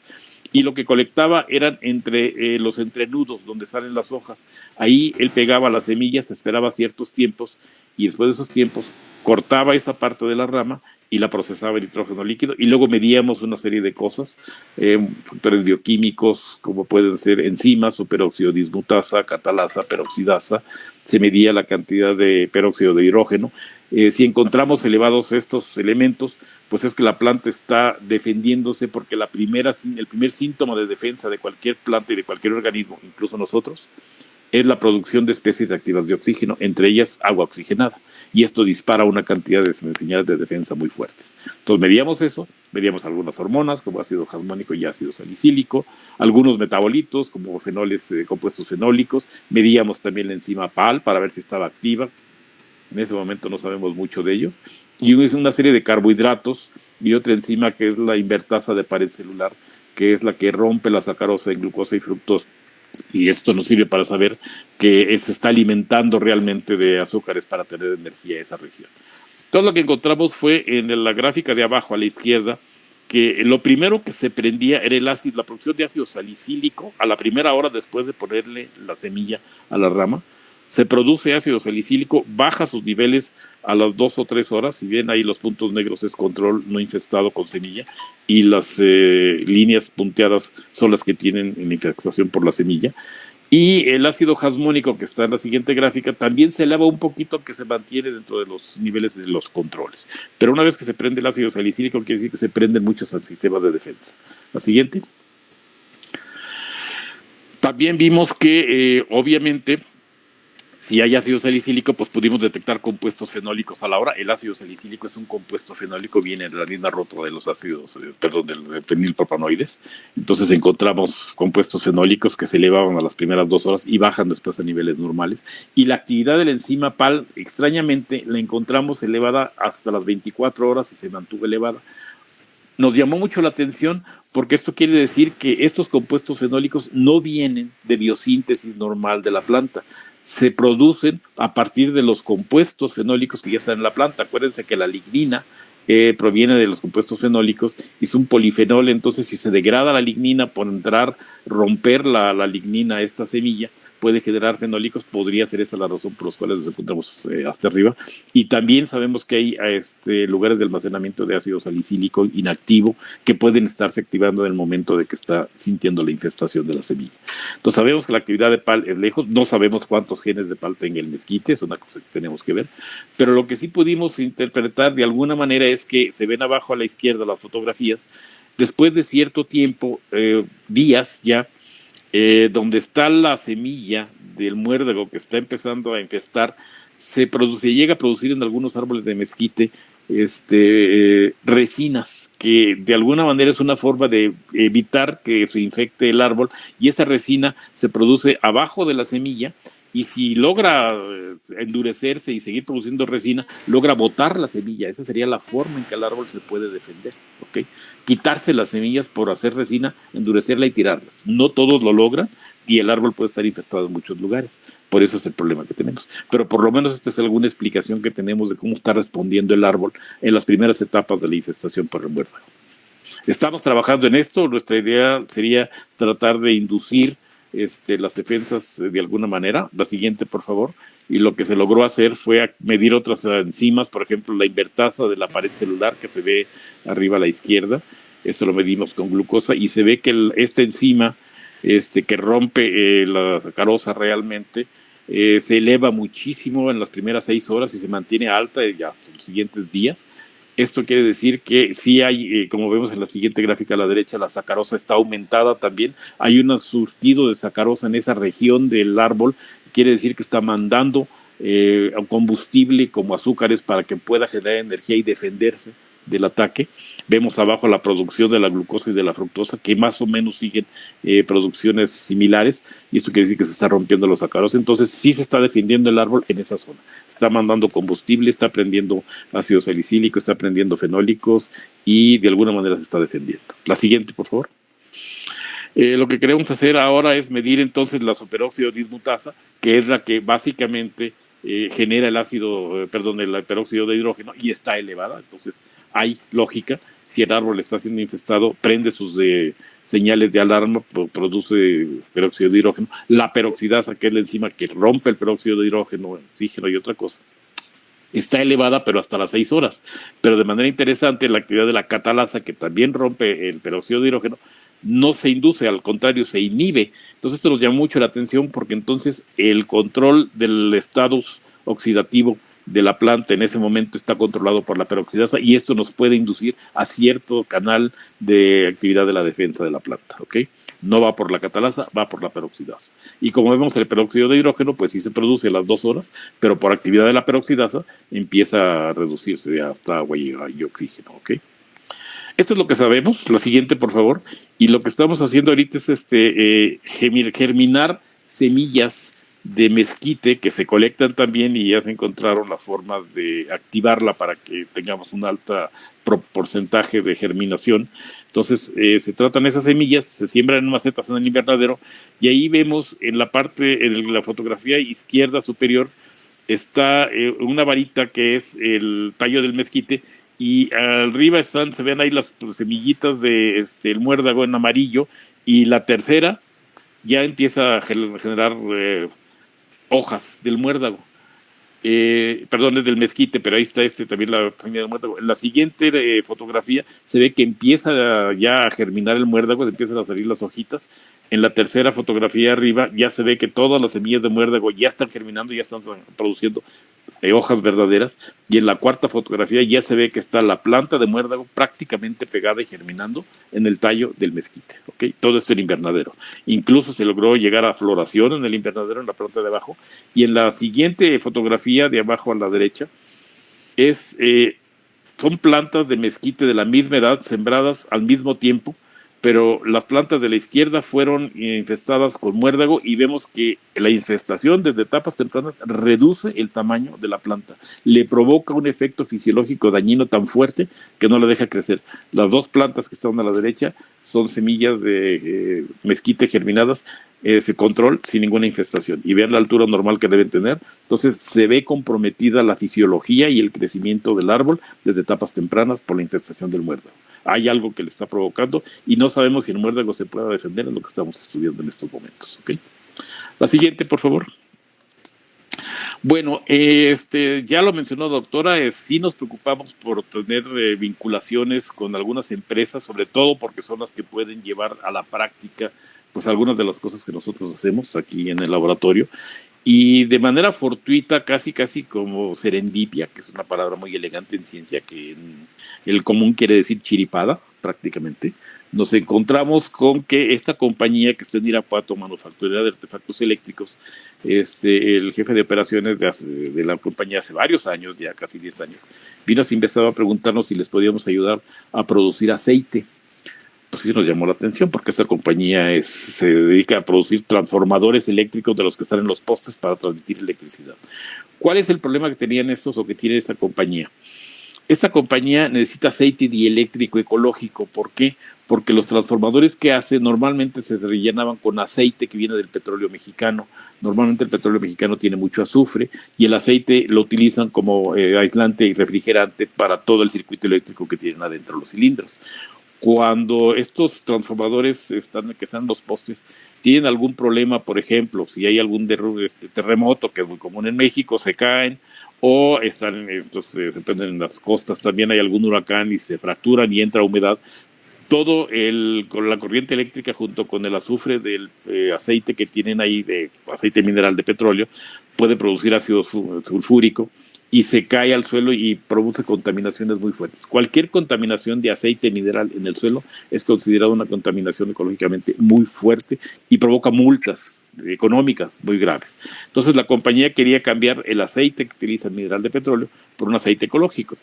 Y lo que colectaba eran entre los entrenudos donde salen las hojas. Ahí él pegaba las semillas, esperaba ciertos tiempos y después de esos tiempos cortaba esa parte de la rama y la procesaba en nitrógeno líquido y luego medíamos una serie de cosas, factores bioquímicos como pueden ser enzimas, superóxido dismutasa, catalasa, peroxidasa, se medía la cantidad de peróxido de hidrógeno. Si encontramos elevados estos elementos, pues es que la planta está defendiéndose porque el primer síntoma de defensa de cualquier planta y de cualquier organismo, incluso nosotros, es la producción de especies reactivas de oxígeno, entre ellas agua oxigenada. Y esto dispara una cantidad de señales de defensa muy fuertes. Entonces medíamos eso, medíamos algunas hormonas como ácido jasmónico y ácido salicílico, algunos metabolitos como fenoles, compuestos fenólicos, medíamos también la enzima PAL para ver si estaba activa. En ese momento no sabemos mucho de ellos. Y una serie de carbohidratos y otra enzima que es la invertasa de pared celular, que es la que rompe la sacarosa en glucosa y fructosa. Y esto nos sirve para saber que se está alimentando realmente de azúcares para tener energía esa región. Todo lo que encontramos fue en la gráfica de abajo a la izquierda, que lo primero que se prendía era la producción de ácido salicílico a la primera hora después de ponerle la semilla a la rama. Se produce ácido salicílico, baja sus niveles a las 2 o 3 horas, si bien ahí los puntos negros es control no infestado con semilla y las líneas punteadas son las que tienen la infestación por la semilla. Y el ácido jasmónico que está en la siguiente gráfica también se eleva un poquito, que se mantiene dentro de los niveles de los controles. Pero una vez que se prende el ácido salicílico quiere decir que se prenden muchos sistemas de defensa. La siguiente. También vimos que obviamente si hay ácido salicílico, pues pudimos detectar compuestos fenólicos a la hora. El ácido salicílico es un compuesto fenólico, viene de la misma rótula de los ácidos, del fenilpropanoides. Entonces encontramos compuestos fenólicos que se elevaban a las primeras 2 horas y bajan después a niveles normales. Y la actividad de la enzima PAL, extrañamente, la encontramos elevada hasta las 24 horas y se mantuvo elevada. Nos llamó mucho la atención porque esto quiere decir que estos compuestos fenólicos no vienen de biosíntesis normal de la planta. Se producen a partir de los compuestos fenólicos que ya están en la planta. Acuérdense que la lignina proviene de los compuestos fenólicos, es un polifenol, entonces si se degrada la lignina por romper la lignina, esta semilla, puede generar fenólicos, podría ser esa la razón por la cual nos encontramos hasta arriba. Y también sabemos que hay lugares de almacenamiento de ácido salicílico inactivo que pueden estarse activando en el momento de que está sintiendo la infestación de la semilla. Entonces sabemos que la actividad de PAL es lejos, no sabemos cuántos genes de PAL tenga el mezquite, es una cosa que tenemos que ver, pero lo que sí pudimos interpretar de alguna manera es que se ven abajo a la izquierda las fotografías, después de cierto tiempo, días ya, donde está la semilla del muérdago que está empezando a infestar, se llega a producir en algunos árboles de mezquite resinas, que de alguna manera es una forma de evitar que se infecte el árbol, y esa resina se produce abajo de la semilla, y si logra endurecerse y seguir produciendo resina, logra botar la semilla. Esa sería la forma en que el árbol se puede defender, ¿ok? Quitarse las semillas por hacer resina, endurecerla y tirarlas. No todos lo logran, y el árbol puede estar infestado en muchos lugares. Por eso es el problema que tenemos. Pero por lo menos esta es alguna explicación que tenemos de cómo está respondiendo el árbol en las primeras etapas de la infestación por el muérdago. Estamos trabajando en esto. Nuestra idea sería tratar de inducir las defensas de alguna manera. La siguiente, por favor. Y lo que se logró hacer fue medir otras enzimas, por ejemplo, la invertasa de la pared celular que se ve arriba a la izquierda. Esto lo medimos con glucosa y se ve que esta enzima que rompe la sacarosa realmente se eleva muchísimo en las primeras 6 horas y se mantiene alta ya los siguientes días. Esto quiere decir que sí hay, como vemos en la siguiente gráfica a la derecha, la sacarosa está aumentada también. Hay un surtido de sacarosa en esa región del árbol. Quiere decir que está mandando combustible como azúcares para que pueda generar energía y defenderse del ataque. Vemos abajo la producción de la glucosa y de la fructosa, que más o menos siguen producciones similares, y esto quiere decir que se está rompiendo los sacarosos. Entonces sí se está defendiendo el árbol en esa zona. Está mandando combustible, está prendiendo ácido salicílico, está prendiendo fenólicos, y de alguna manera se está defendiendo. La siguiente, por favor. Lo que queremos hacer ahora es medir entonces la superóxido dismutasa, que es la que básicamente genera el peróxido de hidrógeno, y está elevada. Entonces hay lógica. Si el árbol está siendo infestado, prende sus señales de alarma, produce peróxido de hidrógeno. La peroxidasa, que es la enzima que rompe el peróxido de hidrógeno, oxígeno y otra cosa, está elevada, pero hasta las 6 horas. Pero de manera interesante, la actividad de la catalasa, que también rompe el peróxido de hidrógeno, no se induce, al contrario, se inhibe. Entonces esto nos llama mucho la atención, porque entonces el control del estado oxidativo de la planta en ese momento está controlado por la peroxidasa, y esto nos puede inducir a cierto canal de actividad de la defensa de la planta, ¿ok? No va por la catalasa, va por la peroxidasa. Y como vemos, el peróxido de hidrógeno, pues sí se produce a las 2 horas, pero por actividad de la peroxidasa empieza a reducirse hasta agua y oxígeno, ¿ok? Esto es lo que sabemos. La siguiente, por favor. Y lo que estamos haciendo ahorita es germinar semillas de mezquite que se colectan también, y ya se encontraron la forma de activarla para que tengamos un alto porcentaje de germinación. Entonces se tratan esas semillas, se siembran en macetas en el invernadero, y ahí vemos en la parte, en la fotografía izquierda superior, está una varita que es el tallo del mezquite, y arriba se ven ahí las semillitas de el muérdago en amarillo, y la tercera ya empieza a generar hojas del muérdago. Perdón, es del mezquite, pero ahí está también la semilla del muérdago. En la siguiente fotografía se ve que empieza ya a germinar el muérdago, empiezan a salir las hojitas. En la tercera fotografía arriba ya se ve que todas las semillas de muérdago ya están germinando, ya están produciendo hojas verdaderas, y en la cuarta fotografía ya se ve que está la planta de muérdago prácticamente pegada y germinando en el tallo del mezquite, ¿okay? Todo esto en invernadero. Incluso se logró llegar a floración en el invernadero, en la planta de abajo, y en la siguiente fotografía de abajo a la derecha son plantas de mezquite de la misma edad, sembradas al mismo tiempo, pero las plantas de la izquierda fueron infestadas con muérdago, y vemos que la infestación desde etapas tempranas reduce el tamaño de la planta, le provoca un efecto fisiológico dañino tan fuerte que no la deja crecer. Las dos plantas que están a la derecha son semillas de mezquite germinadas, ese control sin ninguna infestación, y vean la altura normal que deben tener. Entonces se ve comprometida la fisiología y el crecimiento del árbol desde etapas tempranas por la infestación del muérdago. Hay algo que le está provocando, y no sabemos si el muérdago se pueda defender, en lo que estamos estudiando en estos momentos, ¿okay? La siguiente, por favor. Bueno, ya lo mencionó doctora, sí nos preocupamos por tener vinculaciones con algunas empresas, sobre todo porque son las que pueden llevar a la práctica pues algunas de las cosas que nosotros hacemos aquí en el laboratorio, y de manera fortuita, casi como serendipia, que es una palabra muy elegante en ciencia, que en el común quiere decir chiripada prácticamente, nos encontramos con que esta compañía que está en Irapuato, manufacturera de artefactos eléctricos, el jefe de operaciones de la compañía hace varios años, ya casi 10 años, vino a investigar, a preguntarnos si les podíamos ayudar a producir aceite. Pues sí nos llamó la atención, porque esta compañía se dedica a producir transformadores eléctricos de los que están en los postes para transmitir electricidad. ¿Cuál es el problema que tenían estos, o que tiene esta compañía? Esta compañía necesita aceite dieléctrico ecológico. ¿Por qué? porque los transformadores que hace normalmente se rellenaban con aceite que viene del petróleo mexicano. Normalmente el petróleo mexicano tiene mucho azufre y el aceite lo utilizan como aislante y refrigerante para todo el circuito eléctrico que tienen adentro los cilindros. Cuando estos transformadores que están en los postes tienen algún problema, por ejemplo, si hay algún terremoto, que es muy común en México, se caen, o se prenden en las costas, también hay algún huracán y se fracturan y entra humedad, con la corriente eléctrica junto con el azufre del aceite que tienen ahí, de aceite mineral de petróleo, puede producir ácido sulfúrico y se cae al suelo y produce contaminaciones muy fuertes. Cualquier contaminación de aceite mineral en el suelo es considerada una contaminación ecológicamente muy fuerte y provoca multas económicas muy graves. Entonces la compañía quería cambiar el aceite que utiliza el mineral de petróleo por un aceite ecológico.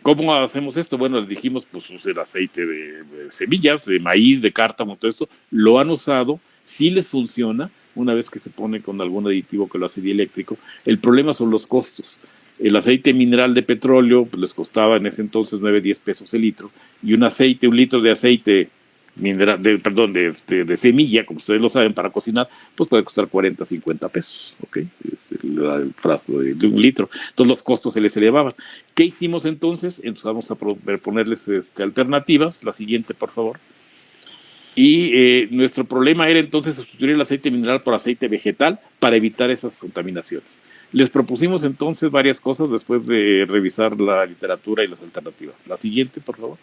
¿Cómo hacemos esto? Bueno, les dijimos, pues el aceite de semillas, de maíz, de cártamo, todo esto, lo han usado, sí les funciona, una vez que se pone con algún aditivo que lo hace dieléctrico. El problema son los costos. El aceite mineral de petróleo pues, les costaba en ese entonces 9-10 pesos el litro, y un litro de aceite mineral, de semilla, como ustedes lo saben, para cocinar, pues puede costar 40-50 pesos, ¿ok? El frasco de un litro. Entonces los costos se les elevaban. ¿Qué hicimos entonces? Empezamos a ponerles alternativas. La siguiente, por favor. Y nuestro problema era entonces sustituir el aceite mineral por aceite vegetal para evitar esas contaminaciones. Les propusimos entonces varias cosas después de revisar la literatura y las alternativas. La siguiente, por favor.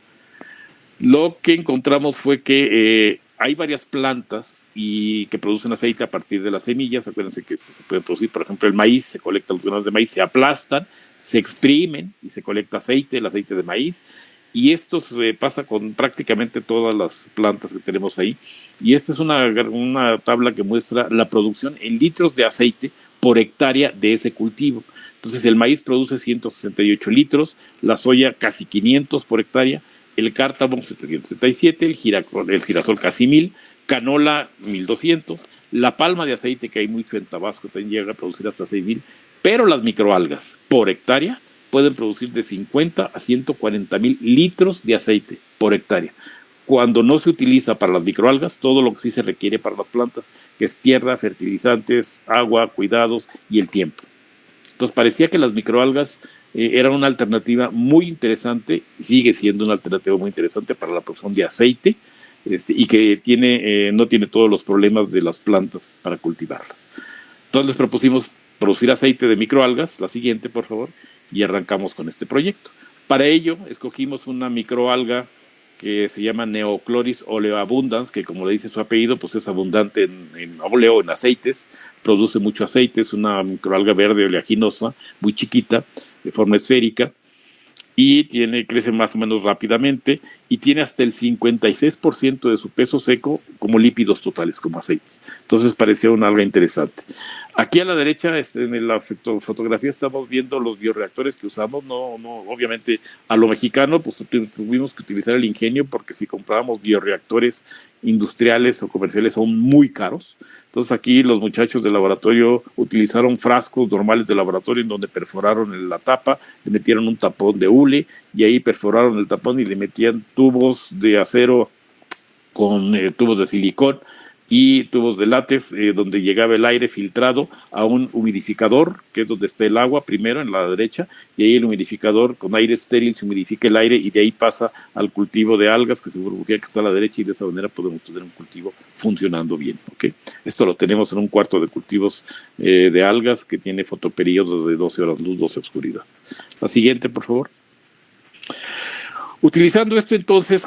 Lo que encontramos fue que hay varias plantas que producen aceite a partir de las semillas. Acuérdense que se puede producir, por ejemplo, el maíz, se colectan los granos de maíz, se aplastan, se exprimen y se colecta el aceite de maíz. Y esto se pasa con prácticamente todas las plantas que tenemos ahí. Y esta es una tabla que muestra la producción en litros de aceite por hectárea de ese cultivo. Entonces el maíz produce 168 litros, la soya casi 500 por hectárea, el cártamo 777, el girasol casi 1000, canola 1200, la palma de aceite, que hay mucho en Tabasco, también llega a producir hasta 6000, pero las microalgas por hectárea pueden producir de 50 a 140 mil litros de aceite por hectárea. Cuando no se utiliza para las microalgas, todo lo que sí se requiere para las plantas, que es tierra, fertilizantes, agua, cuidados y el tiempo. Entonces parecía que las microalgas eran una alternativa muy interesante, sigue siendo una alternativa muy interesante para la producción de aceite, y que no tiene todos los problemas de las plantas para cultivarlas. Entonces les propusimos producir aceite de microalgas, la siguiente por favor, y arrancamos con este proyecto. Para ello escogimos una microalga que se llama Neochloris oleoabundans, que como le dice su apellido, pues es abundante en óleo, en aceites, produce mucho aceite, es una microalga verde oleaginosa, muy chiquita, de forma esférica, y crece más o menos rápidamente, y tiene hasta el 56% de su peso seco como lípidos totales, como aceites. Entonces parecía una alga interesante. Aquí a la derecha, en la fotografía, estamos viendo los bioreactores que usamos. No, obviamente a lo mexicano, pues tuvimos que utilizar el ingenio, porque si comprábamos bioreactores industriales o comerciales son muy caros. Entonces aquí los muchachos del laboratorio utilizaron frascos normales de laboratorio en donde perforaron la tapa, le metieron un tapón de hule y ahí perforaron el tapón y le metían tubos de acero con tubos de silicón y tubos de látex, donde llegaba el aire filtrado a un humidificador, que es donde está el agua primero en la derecha, y ahí el humidificador con aire estéril se humidifica el aire y de ahí pasa al cultivo de algas que se burbujea, que está a la derecha, y de esa manera podemos tener un cultivo funcionando bien, ¿okay? Esto lo tenemos en un cuarto de cultivos de algas que tiene fotoperiodos de 12 horas luz, 12 oscuridad. La siguiente, por favor. Utilizando esto entonces,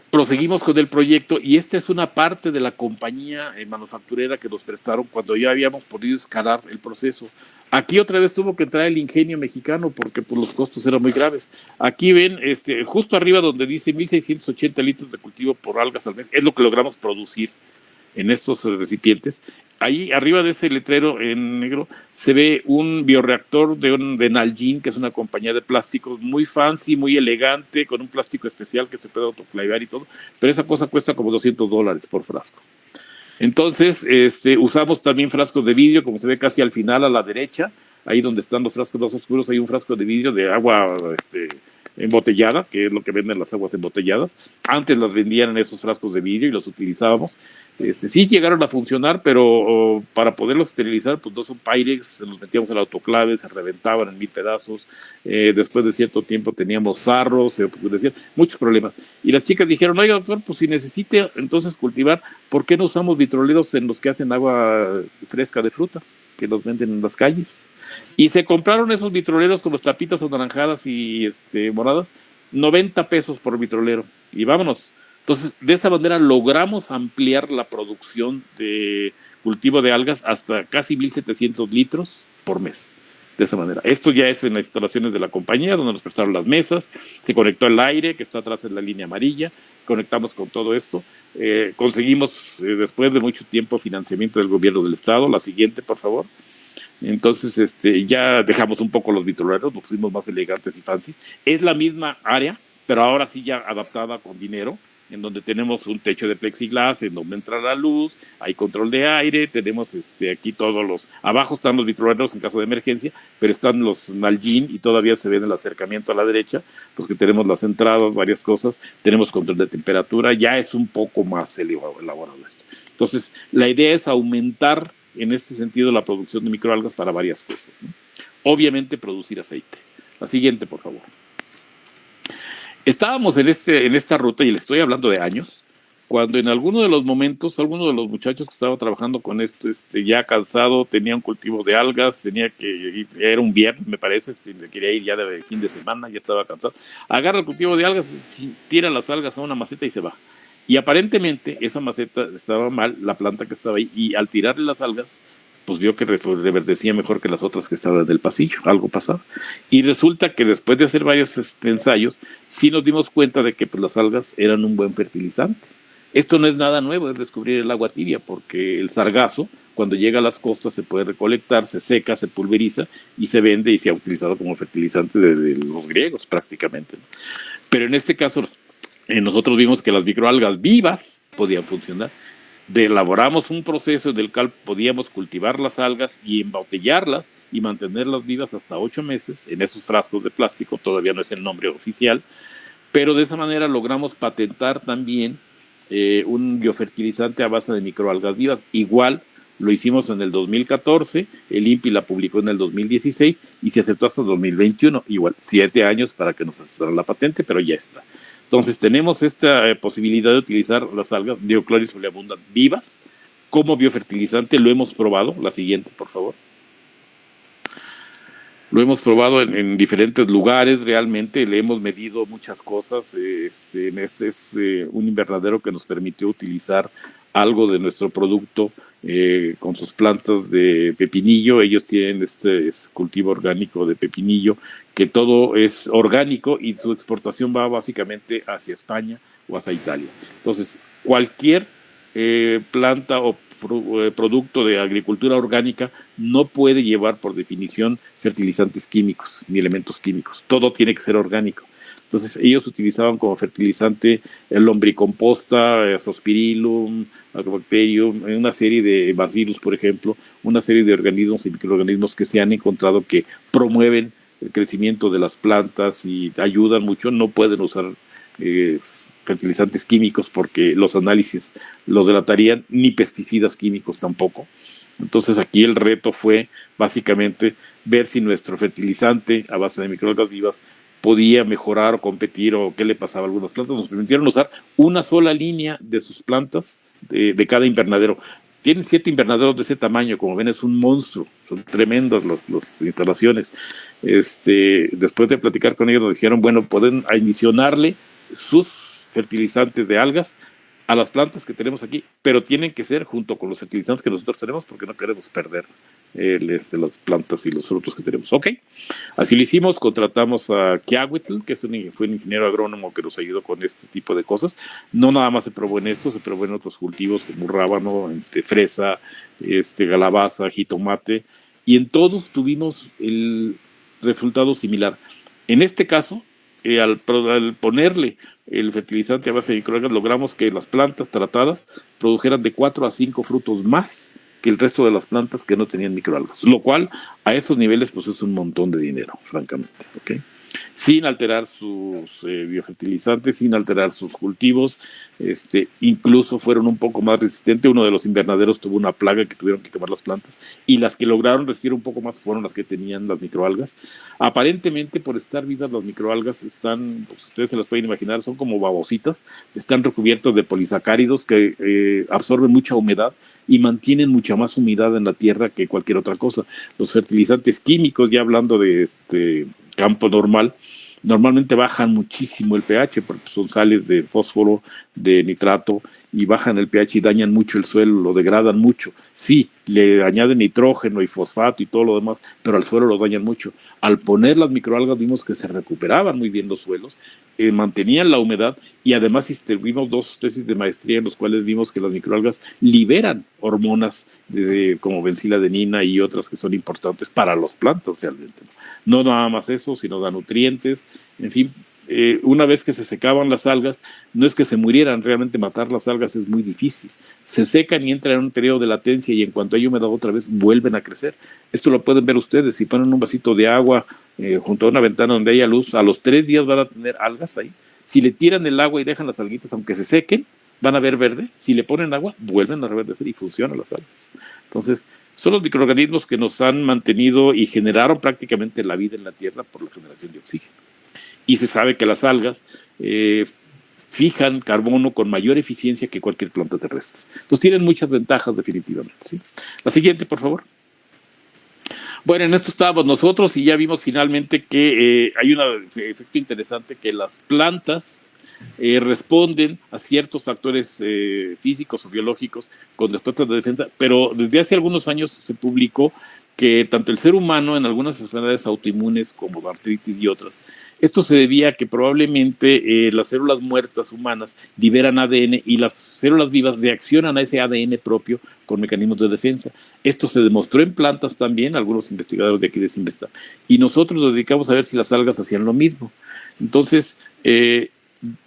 proseguimos con el proyecto, y esta es una parte de la compañía manufacturera que nos prestaron cuando ya habíamos podido escalar el proceso. Aquí otra vez tuvo que entrar el ingenio mexicano porque pues, los costos eran muy graves. Aquí ven, justo arriba donde dice 1.680 litros de cultivo por algas al mes, es lo que logramos producir en estos recipientes. Ahí arriba de ese letrero en negro se ve un bioreactor de Nalgene, que es una compañía de plásticos muy fancy, muy elegante, con un plástico especial que se puede autoclavar y todo, pero esa cosa cuesta como $200 por frasco. Entonces usamos también frascos de vidrio, como se ve casi al final a la derecha, ahí donde están los frascos más oscuros hay un frasco de vidrio de agua embotellada, que es lo que venden las aguas embotelladas. Antes las vendían en esos frascos de vidrio y los utilizábamos. Sí llegaron a funcionar, pero para poderlos esterilizar, pues no son Pyrex, se los metíamos al autoclave, se reventaban en 1000 pedazos. Después de cierto tiempo teníamos sarros, se decían muchos problemas. Y las chicas dijeron, oiga, doctor, pues si necesite entonces cultivar, ¿por qué no usamos vitroleros en los que hacen agua fresca de frutas, que los venden en las calles? Y se compraron esos vitroleros con las tapitas anaranjadas y moradas, 90 pesos por vitrolero. Y vámonos. Entonces, de esa manera logramos ampliar la producción de cultivo de algas hasta casi 1,700 litros por mes. De esa manera. Esto ya es en las instalaciones de la compañía, donde nos prestaron las mesas, se conectó el aire, que está atrás en la línea amarilla, conectamos con todo esto. Conseguimos, después de mucho tiempo, financiamiento del gobierno del estado. La siguiente, por favor. Entonces, ya dejamos un poco los vitroleros, nos fuimos más elegantes y fancies. Es la misma área, pero ahora sí ya adaptada con dinero, en donde tenemos un techo de plexiglas, en donde entra la luz, hay control de aire, tenemos aquí todos los, abajo están los vitroleros en caso de emergencia, pero están los Nalgene y todavía se ve en el acercamiento a la derecha, pues que tenemos las entradas, varias cosas, tenemos control de temperatura, ya es un poco más elaborado esto. Entonces, la idea es aumentar en este sentido la producción de microalgas para varias cosas, ¿no? Obviamente producir aceite. La siguiente, por favor. Estábamos en esta ruta, y le estoy hablando de años, cuando en alguno de los momentos, alguno de los muchachos que estaba trabajando con esto, ya cansado, tenía un cultivo de algas, tenía que ir, era un viernes, me parece, quería ir ya de fin de semana, ya estaba cansado, agarra el cultivo de algas, tira las algas a una maceta y se va. Y aparentemente esa maceta estaba mal, la planta que estaba ahí, y al tirarle las algas, pues vio que reverdecía mejor que las otras que estaban en el pasillo, algo pasaba. Y resulta que después de hacer varios ensayos, sí nos dimos cuenta de que pues, las algas eran un buen fertilizante. Esto no es nada nuevo, es descubrir el agua tibia, porque el sargazo, cuando llega a las costas, se puede recolectar, se seca, se pulveriza y se vende y se ha utilizado como fertilizante de los griegos prácticamente, ¿no? Pero en este caso, nosotros vimos que las microalgas vivas podían funcionar. Elaboramos un proceso en el cual podíamos cultivar las algas y embotellarlas y mantenerlas vivas hasta 8 meses en esos frascos de plástico, todavía no es el nombre oficial, pero de esa manera logramos patentar también un biofertilizante a base de microalgas vivas. Igual lo hicimos en el 2014, el INPI la publicó en el 2016 y se aceptó hasta el 2021, igual 7 años para que nos aceptaran la patente, pero ya está. Entonces tenemos esta posibilidad de utilizar las algas Dioscoris oleabundans vivas como biofertilizante. Lo hemos probado. La siguiente, por favor. Lo hemos probado en diferentes lugares, realmente le hemos medido muchas cosas. Este es un invernadero que nos permitió utilizar algo de nuestro producto con sus plantas de pepinillo. Ellos tienen este cultivo orgánico de pepinillo, que todo es orgánico y su exportación va básicamente hacia España o hacia Italia. Entonces, cualquier planta o producto de agricultura orgánica no puede llevar por definición fertilizantes químicos ni elementos químicos. Todo tiene que ser orgánico. Entonces ellos utilizaban como fertilizante el lombricomposta, Azospirillum, Agrobacterium, una serie de bacillus, por ejemplo, una serie de organismos y microorganismos que se han encontrado que promueven el crecimiento de las plantas y ayudan mucho. No pueden usar fertilizantes químicos porque los análisis los delatarían, ni pesticidas químicos tampoco. Entonces aquí el reto fue básicamente ver si nuestro fertilizante a base de microalgas vivas podía mejorar o competir o qué le pasaba a algunas plantas. Nos permitieron usar una sola línea de sus plantas de cada invernadero. Tienen 7 invernaderos de ese tamaño, como ven es un monstruo, son tremendas las instalaciones. Después de platicar con ellos nos dijeron, bueno, pueden adicionarle sus fertilizantes de algas a las plantas que tenemos aquí, pero tienen que ser junto con los fertilizantes que nosotros tenemos porque no queremos perder las plantas y los frutos que tenemos. Ok, así lo hicimos. Contratamos a Kiahuitl, que fue un ingeniero agrónomo que nos ayudó con este tipo de cosas. No nada más se probó en esto, se probó en otros cultivos como rábano, fresa, calabaza, jitomate, y en todos tuvimos el resultado similar. En este caso, al ponerle el fertilizante a base de microalgas, logramos que las plantas tratadas produjeran de 4 a 5 frutos más que el resto de las plantas que no tenían microalgas, lo cual a esos niveles pues es un montón de dinero, francamente. ¿Okay? sin alterar sus biofertilizantes, sin alterar sus cultivos, incluso fueron un poco más resistentes. Uno de los invernaderos tuvo una plaga que tuvieron que quemar las plantas, y las que lograron resistir un poco más fueron las que tenían las microalgas. Aparentemente, por estar vivas, las microalgas están, pues, ustedes se las pueden imaginar, son como babositas, están recubiertas de polisacáridos que absorben mucha humedad y mantienen mucha más humedad en la tierra que cualquier otra cosa. Los fertilizantes químicos, ya hablando de campo normal, normalmente bajan muchísimo el pH, porque son sales de fósforo, de nitrato, y bajan el pH y dañan mucho el suelo, lo degradan mucho. Sí, le añaden nitrógeno y fosfato y todo lo demás, pero al suelo lo dañan mucho. Al poner las microalgas vimos que se recuperaban muy bien los suelos, mantenían la humedad, y además vimos 2 tesis de maestría en los cuales vimos que las microalgas liberan hormonas como benciladenina y otras que son importantes para las plantas realmente. No nada más eso, sino da nutrientes, en fin. Una vez que se secaban las algas, no es que se murieran, realmente matar las algas es muy difícil. Se secan y entran en un periodo de latencia, y en cuanto hay humedad otra vez vuelven a crecer. Esto lo pueden ver ustedes, si ponen un vasito de agua junto a una ventana donde haya luz, a los 3 días van a tener algas ahí. Si le tiran el agua y dejan las alguitas, aunque se sequen, van a ver verde. Si le ponen agua, vuelven a reverdecer y funcionan las algas. Entonces, son los microorganismos que nos han mantenido y generaron prácticamente la vida en la Tierra por la generación de oxígeno. Y se sabe que las algas fijan carbono con mayor eficiencia que cualquier planta terrestre. Entonces tienen muchas ventajas definitivamente, ¿sí? La siguiente, por favor. Bueno, en esto estábamos nosotros, y ya vimos finalmente que hay un efecto interesante, que las plantas responden a ciertos factores físicos o biológicos con respuestas de defensa, pero desde hace algunos años se publicó que tanto el ser humano en algunas enfermedades autoinmunes como artritis y otras, esto se debía a que probablemente las células muertas humanas liberan ADN, y las células vivas reaccionan a ese ADN propio con mecanismos de defensa. Esto se demostró en plantas también, algunos investigadores de aquí de Simvestab, y nosotros nos dedicamos a ver si las algas hacían lo mismo. Entonces,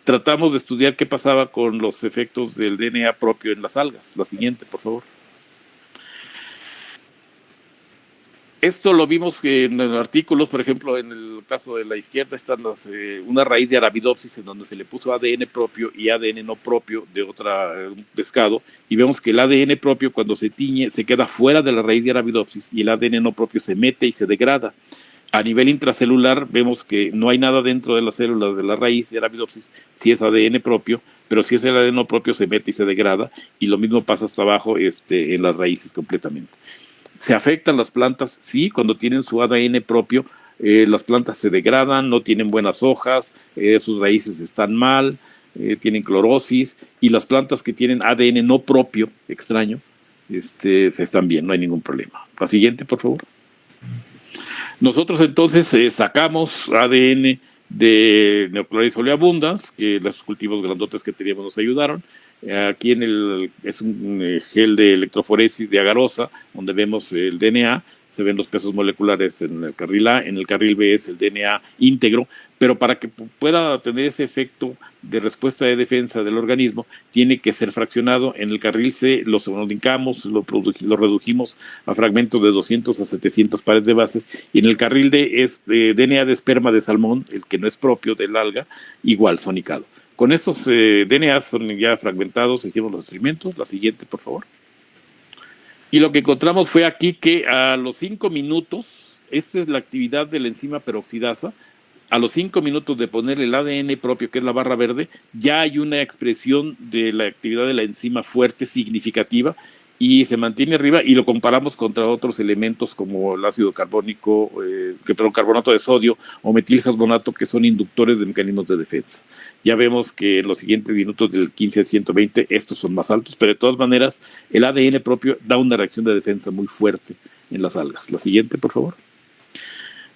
tratamos de estudiar qué pasaba con los efectos del DNA propio en las algas. La siguiente, por favor. Esto lo vimos en artículos, por ejemplo, en el caso de la izquierda están una raíz de Arabidopsis en donde se le puso ADN propio y ADN no propio de un pescado, y vemos que el ADN propio, cuando se tiñe, se queda fuera de la raíz de Arabidopsis, y el ADN no propio se mete y se degrada. A nivel intracelular vemos que no hay nada dentro de las células de la raíz de Arabidopsis si es ADN propio, pero si es el ADN no propio se mete y se degrada, y lo mismo pasa hasta abajo en las raíces completamente. ¿Se afectan las plantas? Sí, cuando tienen su ADN propio, las plantas se degradan, no tienen buenas hojas, sus raíces están mal, tienen clorosis, y las plantas que tienen ADN no propio, extraño, están bien, no hay ningún problema. La siguiente, por favor. Nosotros entonces sacamos ADN de Neochloris oleabundans, que los cultivos grandotes que teníamos nos ayudaron. Aquí es un gel de electroforesis de agarosa, donde vemos el DNA, se ven los pesos moleculares en el carril A, en el carril B es el DNA íntegro, pero para que pueda tener ese efecto de respuesta de defensa del organismo, tiene que ser fraccionado. En el carril C lo brincamos, lo redujimos a fragmentos de 200 a 700 pares de bases, y en el carril D es DNA de esperma de salmón, el que no es propio del alga, igual sonicado. Con estos DNA son ya fragmentados, hicimos los experimentos. La siguiente, por favor. Y lo que encontramos fue aquí que a los 5 minutos, esto es la actividad de la enzima peroxidasa, a los 5 minutos de ponerle el ADN propio, que es la barra verde, ya hay una expresión de la actividad de la enzima fuerte, significativa, y se mantiene arriba, y lo comparamos contra otros elementos como el ácido carbónico, carbonato de sodio o metilhasbonato, que son inductores de mecanismos de defensa. Ya vemos que en los siguientes minutos del 15 al 120 estos son más altos, pero de todas maneras el ADN propio da una reacción de defensa muy fuerte en las algas. La siguiente, por favor.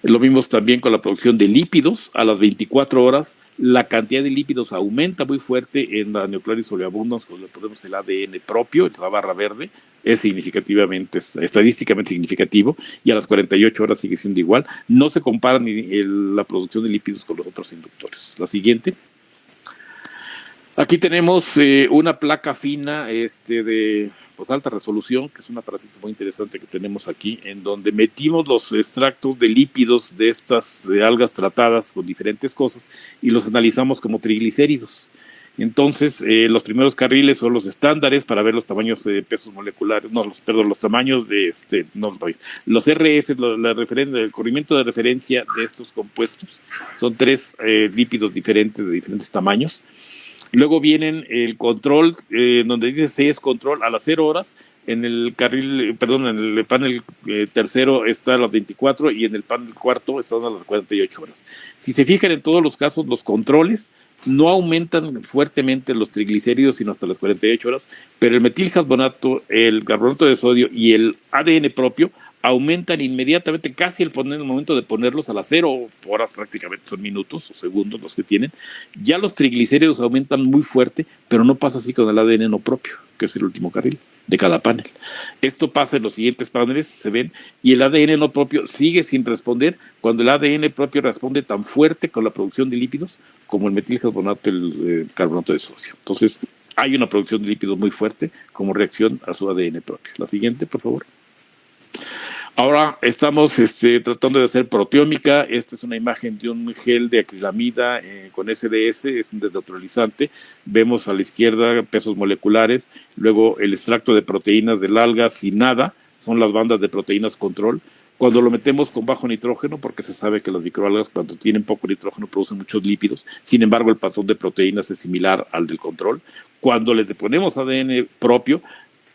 Lo vimos también con la producción de lípidos. A las 24 horas la cantidad de lípidos aumenta muy fuerte en la Neochloris oleabundans, cuando le ponemos el ADN propio, la barra verde, es significativamente, estadísticamente significativo, y a las 48 horas sigue siendo igual. No se compara ni la producción de lípidos con los otros inductores. La siguiente. Aquí tenemos una placa fina de pues, alta resolución, que es un aparatito muy interesante que tenemos aquí, en donde metimos los extractos de lípidos de estas algas tratadas con diferentes cosas y los analizamos como triglicéridos. Entonces, los primeros carriles son los estándares para ver los tamaños de pesos moleculares, los tamaños de, los RF, el corrimiento de referencia de estos compuestos. Son 3 lípidos diferentes de diferentes tamaños. Luego vienen el control, donde dice 6 control a las 0 horas. En el carril, perdón, en el panel tercero está a las 24 y en el panel cuarto están a las 48 horas. Si se fijan, en todos los casos, los controles no aumentan fuertemente los triglicéridos sino hasta las 48 horas, pero el metilcarbonato, el carbonato de sodio y el ADN propio aumentan inmediatamente, casi el momento de ponerlos a las 0 horas, prácticamente son minutos o segundos los que tienen. Ya los triglicéridos aumentan muy fuerte, pero no pasa así con el ADN no propio, que es el último carril de cada panel. Esto pasa en los siguientes paneles, se ven, y el ADN no propio sigue sin responder cuando el ADN propio responde tan fuerte con la producción de lípidos como el metilcarbonato, el carbonato de sodio. Entonces, hay una producción de lípidos muy fuerte como reacción a su ADN propio. La siguiente, por favor. Ahora estamos tratando de hacer proteómica. Esta es una imagen de un gel de acrilamida con SDS, es un desnaturalizante. Vemos a la izquierda pesos moleculares, luego el extracto de proteínas del alga sin nada, son las bandas de proteínas control. Cuando lo metemos con bajo nitrógeno, porque se sabe que las microalgas cuando tienen poco nitrógeno producen muchos lípidos, sin embargo el patrón de proteínas es similar al del control. Cuando les ponemos ADN propio,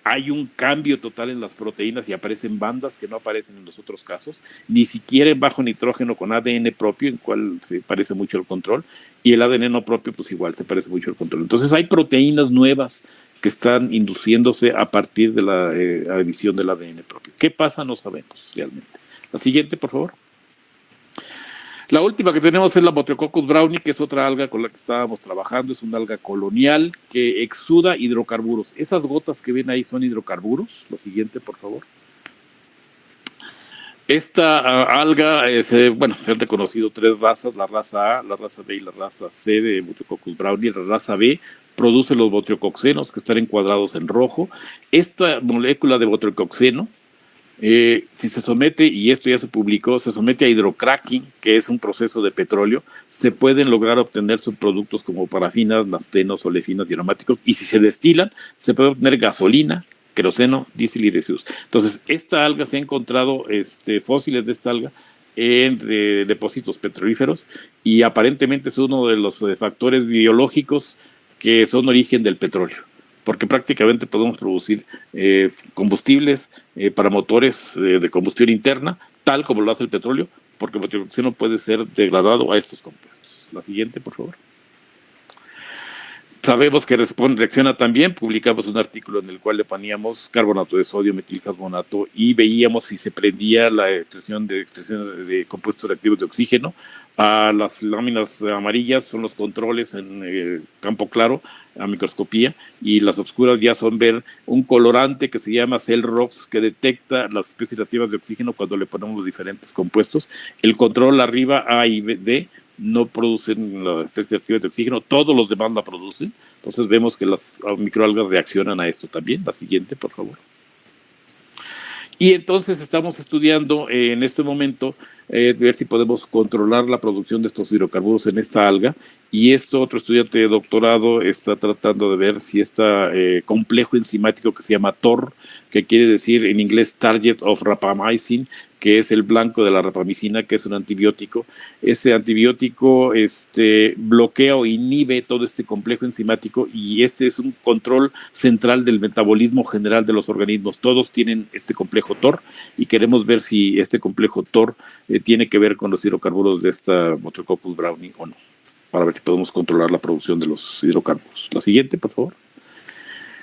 hay un cambio total en las proteínas y aparecen bandas que no aparecen en los otros casos, ni siquiera en bajo nitrógeno con ADN propio, en cual se parece mucho al control, y el ADN no propio, pues igual se parece mucho al control. Entonces hay proteínas nuevas que están induciéndose a partir de la adición del ADN propio. ¿Qué pasa? No sabemos realmente. La siguiente, por favor. La última que tenemos es la Botrycoccus brownie, que es otra alga con la que estábamos trabajando. Es una alga colonial que exuda hidrocarburos. Esas gotas que ven ahí son hidrocarburos. La siguiente, por favor. Esta alga, se han reconocido 3 razas, la raza A, la raza B y la raza C de Botrycoccus brownie. La raza B produce los botriocoxenos que están encuadrados en rojo. Esta molécula de botriocoxeno, si se somete, y esto ya se publicó, se somete a hidrocracking, que es un proceso de petróleo, se pueden lograr obtener subproductos como parafinas, naftenos, olefinas y aromáticos, y si se destilan, se puede obtener gasolina, queroseno, diésel y residuos. Entonces, esta alga se ha encontrado, fósiles de esta alga en depósitos petrolíferos, y aparentemente es uno de los factores biológicos que son origen del petróleo, porque prácticamente podemos producir combustibles para motores de combustión interna, tal como lo hace el petróleo, porque el botrioxeno puede ser degradado a estos compuestos. La siguiente, por favor. Sabemos que reacciona también. Publicamos un artículo en el cual le poníamos carbonato de sodio, metilcarbonato, y veíamos si se prendía la expresión de compuestos reactivos de oxígeno. Las láminas amarillas son los controles en campo claro, a microscopía, y las oscuras ya son ver un colorante que se llama CellROX, que detecta las especies reactivas de oxígeno cuando le ponemos los diferentes compuestos. El control arriba, A y D, no producen la especie reactiva de oxígeno, todos los demás la producen. Entonces vemos que las microalgas reaccionan a esto también. La siguiente, por favor. Y entonces estamos estudiando en este momento ver si podemos controlar la producción de estos hidrocarburos en esta alga, y otro estudiante de doctorado está tratando de ver si este complejo enzimático que se llama TOR, que quiere decir en inglés Target of Rapamycin, que es el blanco de la rapamicina, que es un antibiótico. Ese antibiótico bloquea o inhibe todo este complejo enzimático, y es un control central del metabolismo general de los organismos. Todos tienen este complejo TOR, y queremos ver si este complejo TOR tiene que ver con los hidrocarburos de esta Botrycoccus brownie o no, para ver si podemos controlar la producción de los hidrocarburos. La siguiente, por favor.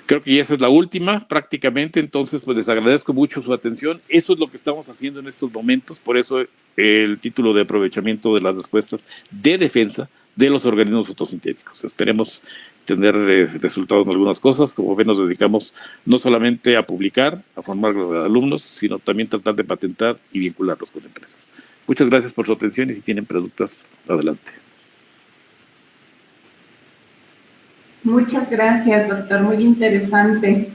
Creo que ya esa es la última prácticamente. Entonces, pues les agradezco mucho su atención. Eso es lo que estamos haciendo en estos momentos. Por eso el título de aprovechamiento de las respuestas de defensa de los organismos fotosintéticos. Esperemos tener resultados en algunas cosas. Como ven, nos dedicamos no solamente a publicar, a formar alumnos, sino también tratar de patentar y vincularlos con empresas. Muchas gracias por su atención, y si tienen preguntas, adelante. Muchas gracias, doctor. Muy interesante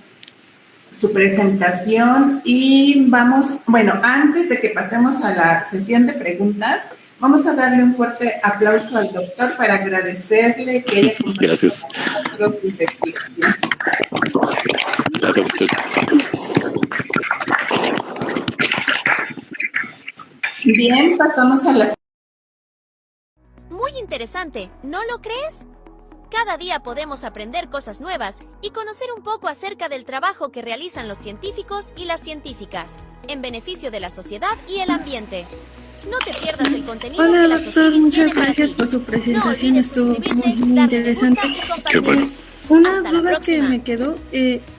su presentación. Y vamos, bueno, antes de que pasemos a la sesión de preguntas, vamos a darle un fuerte aplauso al doctor para agradecerle que haya compartido con nosotros su investigación. Bien, pasamos a la... Muy interesante, ¿no lo crees? Cada día podemos aprender cosas nuevas y conocer un poco acerca del trabajo que realizan los científicos y las científicas, en beneficio de la sociedad y el ambiente. No te pierdas el contenido. Hola, que la doctor, Society muchas tiene para gracias ti. por su presentación, No olvides estuvo suscribirte, muy darle me interesante. gusta y compartir. Qué bueno. Una Hasta la duda que próxima. me quedó,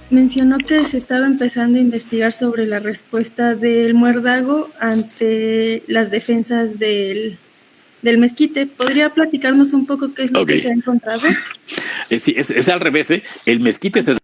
mencionó que se estaba empezando a investigar sobre la respuesta del muérdago ante las defensas del mezquite. ¿Podría platicarnos un poco qué es lo que se ha encontrado? Sí, es al revés, ¿eh? El mezquite se